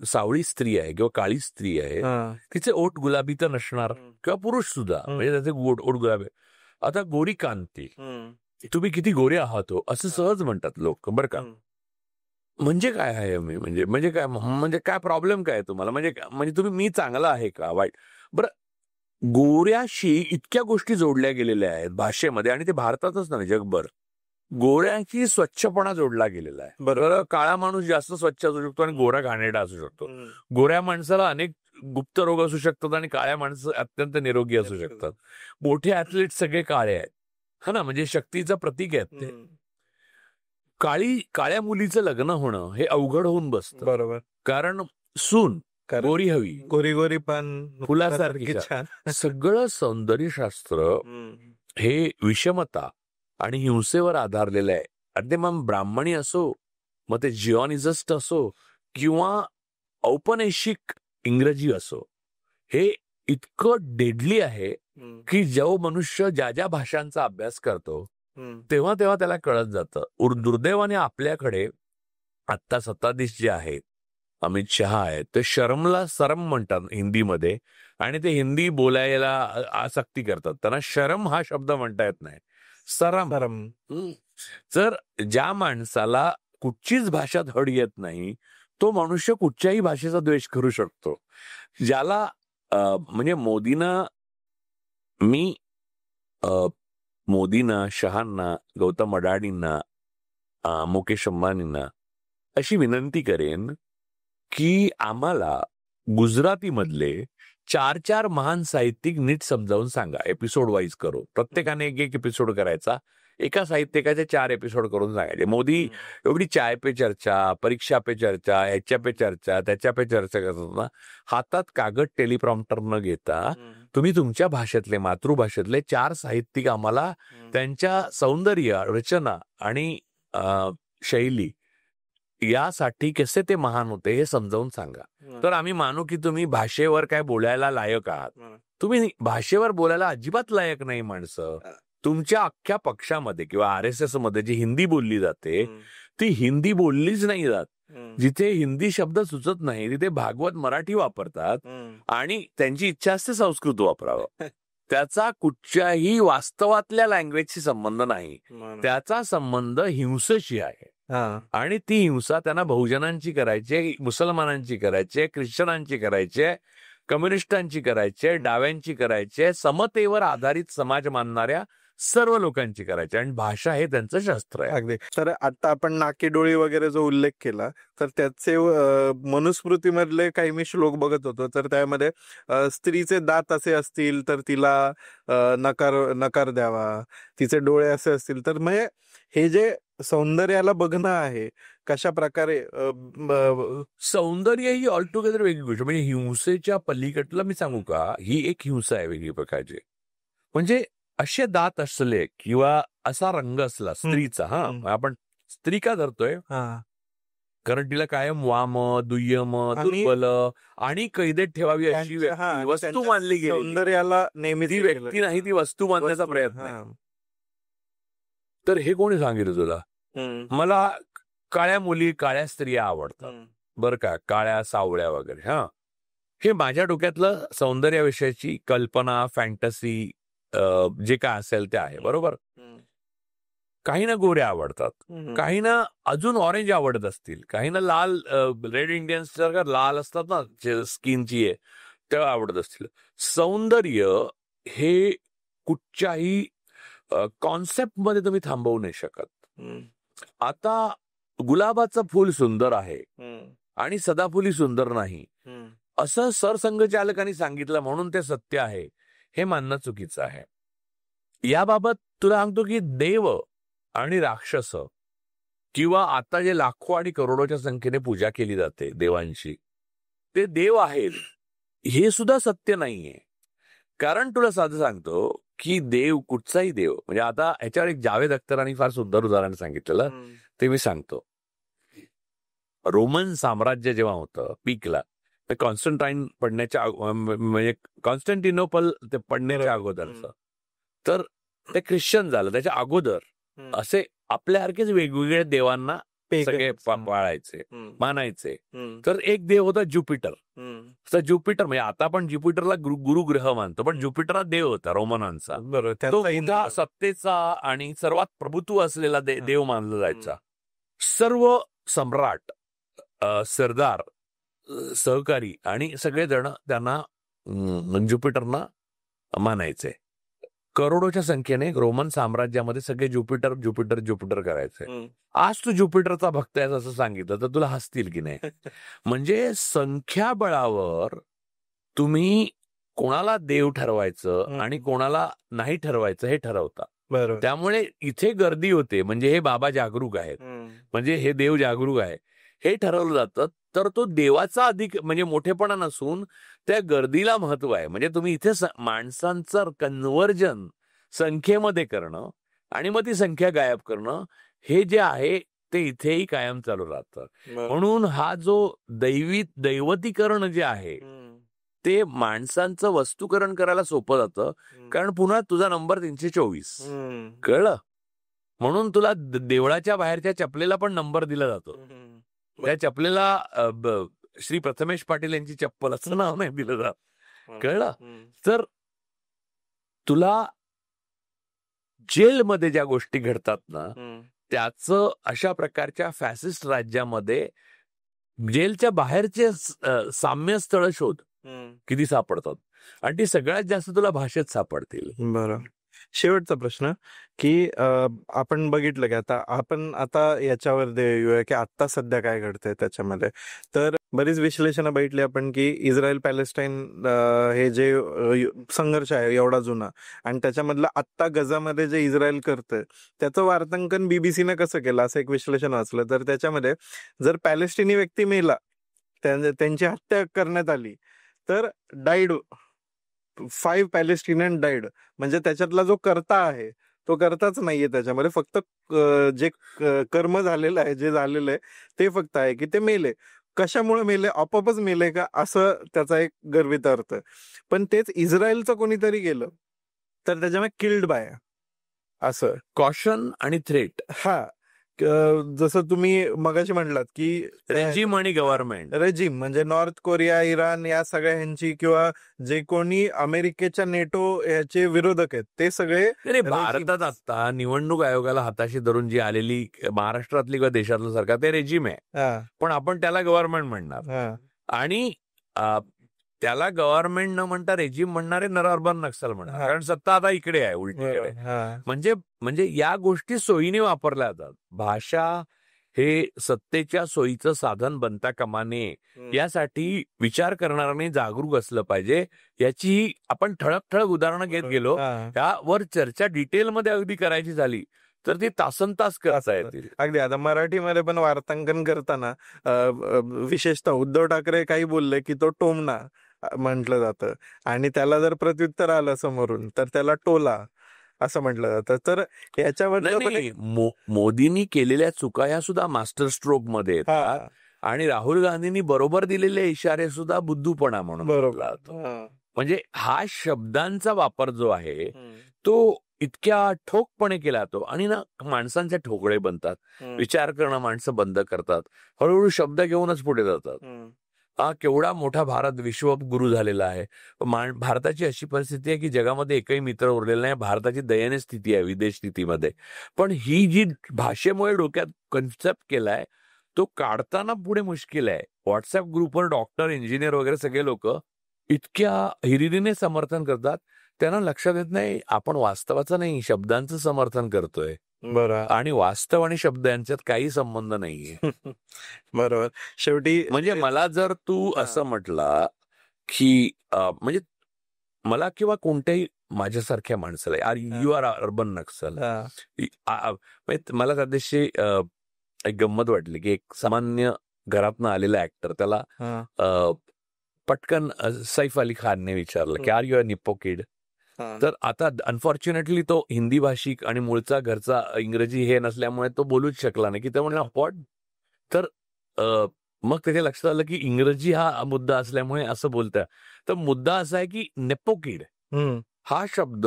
सावळी स्त्री आहे किंवा काळी स्त्री आहे, तिचे ओठ गुलाबी तर नसणार, किंवा पुरुष सुद्धा म्हणजे त्याचे ओठ गुलाबी. आता गोरी कांती, तुम्ही किती गोरे आहात हो असं सहज म्हणतात लोक, बरं का. म्हणजे काय आहे मी म्हणजे काय प्रॉब्लेम काय तुम्हाला? म्हणजे तुम्ही मी चांगला आहे का वाईट? बरं, गोऱ्याशी इतक्या गोष्टी जोडल्या गेलेल्या आहेत भाषेमध्ये, आणि ते भारतातच नाही जगभर. गोऱ्याची स्वच्छपणा जोडला गेलेला आहे. बरं, काळा माणूस जास्त स्वच्छ असू शकतो आणि गोरा घाणेरडा असू शकतो. गोऱ्या माणसाला अनेक गुप्त रोग असू शकतात आणि काळ्या माणसं अत्यंत निरोगी असू शकतात. मोठे ऍथलीट सगळे काळे आहेत, हा ना, म्हणजे शक्तीचं प्रतीक आहेत ते. काळ्या मुलीचं लग्न होणं हे अवघड होऊन बसतं. बरोबर. कारण सून गोरी हवी, गोरी पण फुलासारखी छान. सगळं सौंदर्यशास्त्र हे विषमता आणि हिंसेवर आधारलेलं आहे. आणि ते मग ब्राह्मणी असो, मग ते जिओनिझिस्ट असो किंवा औपनिवेशिक इंग्रजी असो, हे इतकं डेडली आहे की जो मनुष्य ज्या ज्या भाषांचा अभ्यास करतो तेव्हा तेव्हा त्याला कळत जातं. दुर्दैवाने आपल्याकडे आत्ता सत्ताधीश जे आहेत, अमित शहा आहेत, ते शरमला सरम म्हणतात हिंदीमध्ये, आणि ते हिंदी बोलायला आसक्ती करतात. त्यांना शरम हा शब्द म्हणता येत नाही, सरम. तर ज्या माणसाला कुठचीच भाषा धड येत नाही तो मनुष्य कुठच्याही भाषेचा द्वेष करू शकतो. ज्याला म्हणजे मोदींना, शहांना, गौतम अडाणींना, मुकेश अंबानींना अशी विनंती करेन की आम्हाला गुजरातीमधले 4 महान साहित्यिक नीट समजावून सांगा. एपिसोड वाईज करू, प्रत्येकाने एक एपिसोड करायचा, एका साहित्यिकाचे 4 एपिसोड करून सांगायचे. मोदी एवढी चाय पे चर्चा, परीक्षा पे चर्चा, ह्याच्या पे चर्चा, त्याच्या पे चर्चा करताना हातात कागद टेलिप्रॉम्प्टर न घेता तुम्ही तुमच्या भाषेतले, मातृभाषेतले 4 साहित्यिक आम्हाला त्यांच्या सौंदर्य, रचना आणि शैली यासाठी कसे ते महान होते हे समजावून सांगा. तर आम्ही मानू की तुम्ही भाषेवर काय बोलायला लायक आहात. तुम्ही भाषेवर बोलायला अजिबात लायक नाही माणसं. तुमच्या अख्ख्या पक्षामध्ये किंवा RSS मध्ये जी हिंदी बोलली जाते ती हिंदी बोललीच नाही जात. जिथे हिंदी शब्द सुचत नाही तिथे भागवत मराठी वापरतात आणि त्यांची इच्छा असते संस्कृत वापरावं. त्याचा कुठच्याही वास्तवातल्या लँग्वेजशी संबंध नाही, त्याचा संबंध हिंसेशी आहे. आणि ती हिंसा त्यांना बहुजनांची करायची, मुसलमानांची करायची, ख्रिश्चनांची करायची, कम्युनिस्टांची करायची, डाव्यांची करायची, समतेवर आधारित समाज मानणाऱ्या सर्व लोकांची करायची. आणि भाषा हे त्यांचं शस्त्र आहे. अगदी. तर आता आपण नाकेडोळी वगैरे जो उल्लेख केला, तर त्याचे मनुस्मृतीमधले काही मी श्लोक बघत होतो, तर त्यामध्ये स्त्रीचे दात असे असतील तर तिला नकार द्यावा, तिचे डोळे असे असतील तर, म्हणजे हे जे सौंदर्याला बघणं आहे, कशा प्रकारे सौंदर्य ही ऑलटुगेदर वेगळी गोष्ट. म्हणजे हिंसेच्या पलीकडला मी सांगू का, ही एक हिंसा आहे वेगळी प्रकारची. म्हणजे असे दात असले किंवा असा रंग असला स्त्रीचा, आपण स्त्री का धरतोय, कारण तिला कायम वाम, दुय्यम, दुर्बल आणि कैदेत ठेवावी अशी वस्तू मानली गेली. सौंदर्याला नेहमी ती व्यक्ती नाही, ती वस्तू मानण्याचा प्रयत्न आहे. तर हे कोणी सांगितलं तुला? मला काळ्या मुली, काळ्या स्त्रिया आवडतात बरं का, काळ्या सावळ्या वगैरे. हे माझ्या डोक्यातलं सौंदर्याविषयीची कल्पना, फॅन्टसी जे काय असेल ते आहे, बरोबर. काही ना गोऱ्या आवडतात, काही ना अजून ऑरेंज आवडत असतील, काही ना लाल, रेड इंडियन्स लाल असतात ना स्किनची आहे, तेव्हा आवडत असतील. सौंदर्य हे कुठच्याही कॉन्सेप्ट मध्ये तुम्ही थांबवू नाही शकत. आता गुलाबाचं फूल सुंदर आहे आणि सदाफुली सुंदर नाही, असं सरसंघचालकांनी सांगितलं म्हणून ते सत्य आहे हे मानणं चुकीचं आहे. याबाबत तुला सांगतो की देव आणि राक्षस किंवा आता जे लाखो आणि करोडोच्या संख्येने पूजा केली जाते देवांची, ते देव आहेत हे सुद्धा सत्य नाहीये. कारण तुला साधं सांगतो की देव, कुठचाही देव, म्हणजे आता ह्याच्यावर एक जावेद अख्तरांनी फार सुंदर उदाहरण सांगितलेलं, ते मी सांगतो. रोमन साम्राज्य जेव्हा होतं पीकला, कॉन्स्टंटाईन पडण्याच्या, म्हणजे कॉन्स्टंटिनोपल ते पडण्याच्या अगोदरचं, तर ते ख्रिश्चन झालं. त्याच्या अगोदर असे आपल्यासारखेच वेगवेगळ्या देवांना सगळे पाळायचे, मानायचे. तर एक देव होता ज्युपिटर. तर ज्युपिटर म्हणजे आता आपण ज्युपिटरला गुरुग्रह मानतो, पण ज्युपिटर हा देव होता रोमनांचा. तो पुन्हा सत्तेचा आणि सर्वात प्रभुत्व असलेला देव मानला जायचा. सर्व सम्राट, सरदार, सहकारी आणि सगळेजण त्यांना ज्युपिटरना मानायचे. करोडोच्या संख्येने रोमन साम्राज्यामध्ये सगळे ज्युपिटर ज्युपिटर ज्युपिटर करायचे. आज तू ज्युपिटरचा भक्त आहेस असं सांगितलं तर तुला हसतील की नाही. म्हणजे संख्याबळावर तुम्ही कोणाला देव ठरवायचं आणि कोणाला नाही ठरवायचं हे ठरवता. बरोबर. त्यामुळे इथे गर्दी होते, म्हणजे हे बाबा जागरूक आहेत, म्हणजे हे देव जागरूक आहे हे ठरवलं जातं. तर तो देवाचा अधिक म्हणजे मोठेपणा नसून त्या गर्दीला महत्व आहे. म्हणजे तुम्ही इथे माणसांचं कन्व्हर्जन संख्येमध्ये करणं आणि मग ती संख्या गायब करणं, हे जे आहे ते इथेही कायम चालू राहतं. म्हणून हा जो दैवतीकरण जे आहे ते माणसांचं वस्तुकरण करायला सोपं जातं. कारण पुन्हा तुझा नंबर 324 कळलं, म्हणून तुला देवळाच्या बाहेरच्या चपलेला पण नंबर दिला जातो. त्या चपलेला श्री प्रथमेश पाटील यांची चप्पल असं नाव नाही दिलं जात, कळलं. तर तुला जेलमध्ये ज्या गोष्टी घडतात ना, त्याचं अशा प्रकारच्या फॅसिस्ट राज्यामध्ये जेलच्या बाहेरचे साम्यस्थळ शोध किती सापडतात, आणि ती सगळ्यात जास्त तुला भाषेत सापडतील. बरं. शेवटचा प्रश्न की आपण बघितलं की आता याच्यावर येऊया की आता सध्या काय घडतंय त्याच्यामध्ये. तर बरीच विश्लेषणं बघितली आपण की इस्रायल पॅलेस्टाईन हे जे संघर्ष आहे एवढा जुना, आणि त्याच्यामधलं आत्ता गझामध्ये जे इस्रायल करतंय त्याचं वार्तांकन बीबीसीने कसं केलं असं एक विश्लेषण वाचलं. तर त्याच्यामध्ये जर पॅलेस्टिनी व्यक्ती मेला, त्यांची हत्या करण्यात आली, तर डाईड 5 पॅलेस्टिनियन डाईड, म्हणजे त्याच्यातला जो कर्ता आहे तो कर्ताच नाहीये त्याच्यामध्ये, फक्त जे कर्म झालेलं आहे, जे झालेलं आहे ते फक्त आहे की ते मेले. कशामुळे मेले? आपोआपच मेले का, असं त्याचा एक गर्वित अर्थ. पण तेच इस्रायलचं कोणीतरी गेलं तर त्याच्यामध्ये किल्ड बाय असं कॉशन आणि थ्रेट. जसं तुम्ही मगाशी म्हणलात की रेजिम आणि गव्हर्नमेंट. रेजिम म्हणजे नॉर्थ कोरिया, इराण या सगळ्या ह्यांची किंवा जे कोणी अमेरिकेच्या नेटो ह्याचे विरोधक आहेत ते सगळे नाही, भारतात आता निवडणूक आयोगाला हाताशी धरून जी आलेली महाराष्ट्रातली किंवा देशातलं सरकार ते रेजिम आहे, पण आपण त्याला गव्हर्नमेंट म्हणणार. आणि त्याला गव्हर्नमेंट न म्हणता रेजिम म्हणणारे नरअर्बन नक्सल म्हणणार, कारण सत्ता आता इकडे आहे उलटीकडे. म्हणजे या गोष्टी सोयीने वापरल्या जातात. भाषा हे सत्तेच्या सोयीचं साधन बनता कामा नये, यासाठी विचार करणाऱ्यांनी जागरूक असलं पाहिजे. याची आपण ठळक ठळक उदाहरणं घेत गेलो. त्यावर चर्चा डिटेलमध्ये अगदी करायची झाली तर ती तासनतास करता येतील. अगदी आता मराठीमध्ये पण वार्तांकन करताना विशेषतः उद्धव ठाकरे काही बोलले की तो टोमणा म्हटलं जातं, आणि त्याला जर प्रत्युत्तर आलं समोरून तर त्याला टोला असं म्हटलं जातं. तर याच्यावर मोदींनी केलेल्या चुका या सुद्धा मास्टर स्ट्रोक मध्ये येतात, आणि राहुल गांधींनी बरोबर दिलेले इशारे सुद्धा बुद्धूपणा म्हणून बरोबर. म्हणजे हा शब्दांचा वापर जो आहे तो इतक्या ठोकपणे केला जातो, आणि ना माणसांचे ठोकळे बनतात. विचार करणं माणसं बंद करतात, हळूहळू शब्द घेऊनच पुढे जातात. केवढा मोठा भारत विश्वगुरु झालेला आहे. भारताची अशी परिस्थिती आहे की जगामध्ये एकही मित्र उरलेला नाही. भारताची दयनीय स्थिती आहे विदेश स्थितीमध्ये. पण ही जी भाषेमुळे डोक्यात कन्सेप्ट केलाय तो काढताना पुढे मुश्किल आहे. व्हॉट्सअप ग्रुपवर डॉक्टर, इंजिनियर वगैरे सगळे लोक इतक्या हिरिरीने समर्थन करतात, त्यांना लक्षात येत नाही आपण वास्तवाचं नाही शब्दांचं समर्थन करतोय. बरोबर. आणि वास्तव आणि शब्द यांच्यात काही संबंध नाहीये. बरोबर. शेवटी म्हणजे मला जर तू असं म्हटला की म्हणजे मला किंवा कोणत्याही माझ्यासारख्या माणसाला यू आर अर्बन नक्सल, मला त्या दिवशी एक गंमत वाटली की एक सामान्य घरातनं आलेला ऍक्टर त्याला पटकन सैफ अली खानने विचारलं की आर यू अ निप्पो किड. तर आता अनफॉर्च्युनेटली तो हिंदी भाषिक आणि मूळचा घरचा इंग्रजी हे नसल्यामुळे तो बोलूच शकला नाही, की ते म्हणला व्हॉट. तर मग त्याच्या लक्षात आलं की इंग्रजी हा मुद्दा असल्यामुळे असं बोलतोय. तर मुद्दा असा आहे की नेप्पो किड हा शब्द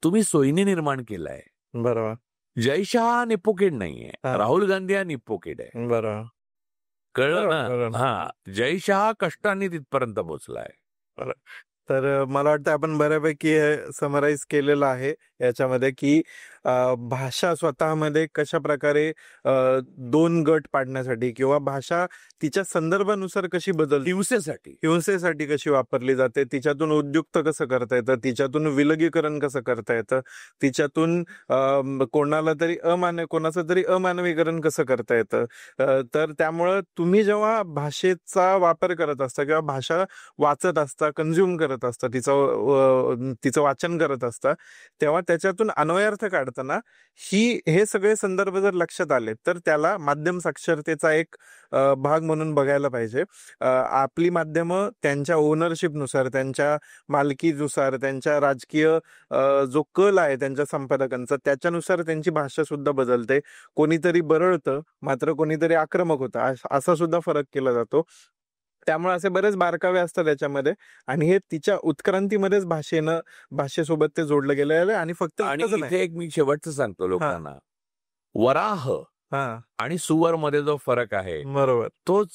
तुम्ही सोयीने निर्माण केलाय. बरोबर. जय शहा नेप्पो किड नाहीये, राहुल गांधी हा निप्पो किड आहे. बरोबर. कळलं ना. जय शहा कष्टाने तिथपर्यंत पोहोचलाय. तर मला वाटतं आपण बऱ्यापैकी हे समराईज केलेलं आहे याच्यामध्ये की भाषा स्वतःमध्ये कशा प्रकारे दोन गट पाडण्यासाठी किंवा भाषा तिच्या संदर्भानुसार कशी बदलते, हिंसेसाठी कशी वापरली जाते, तिच्यातून उद्युक्त कसं करता येतं, तिच्यातून विलगीकरण कसं करता येतं, तिच्यातून कोणाचं तरी अमानवीकरण कसं करता येतं. तर त्यामुळं तुम्ही जेव्हा भाषेचा वापर करत असता किंवा भाषा वाचत असता, कन्झ्युम करत असता, तिचं वाचन करत असता, तेव्हा त्याच्यातून अन्वयार्थ काढताना हे सगळे संदर्भ जर लक्षात आले तर त्याला माध्यम साक्षरतेचा एक भाग म्हणून बघायला पाहिजे. आपली माध्यमं त्यांच्या ओनरशिपनुसार, त्यांच्या मालकीनुसार, त्यांच्या राजकीय जो कल आहे त्यांच्या संपादकांचा त्याच्यानुसार त्यांची भाषा सुद्धा बदलते. कोणीतरी बरळतं मात्र कोणीतरी आक्रमक होतं असा सुद्धा फरक केला जातो. त्यामुळे असे बरेच बारकावे असतात त्याच्यामध्ये, आणि हे तिच्या उत्क्रांतीमध्येच भाषेसोबत ते जोडलं गेलेलं आहे. आणि फक्त इथे एक मी शेवटचं सांगतो लोकांना, वराह आणि सुवर मध्ये जो फरक आहे बरोबर तोच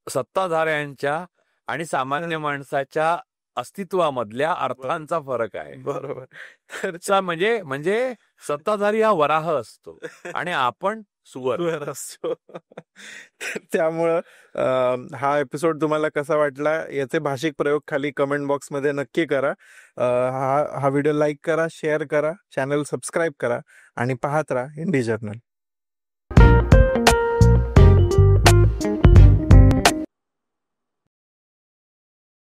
सत्ताधाऱ्यांच्या आणि सामान्य माणसाच्या अस्तित्वामधल्या अर्थांचा फरक आहे. बरोबर. तर म्हणजे सत्ताधारी हा वराह असतो आणि आपण सुवर असतो. त्यामुळं हा एपिसोड तुम्हाला कसा वाटला याचे भाषिक प्रयोग खाली कमेंट बॉक्समध्ये नक्की करा. हा व्हिडिओ लाईक करा, शेअर करा, चॅनल सबस्क्राईब करा आणि पाहत राहा इंडी जर्नल.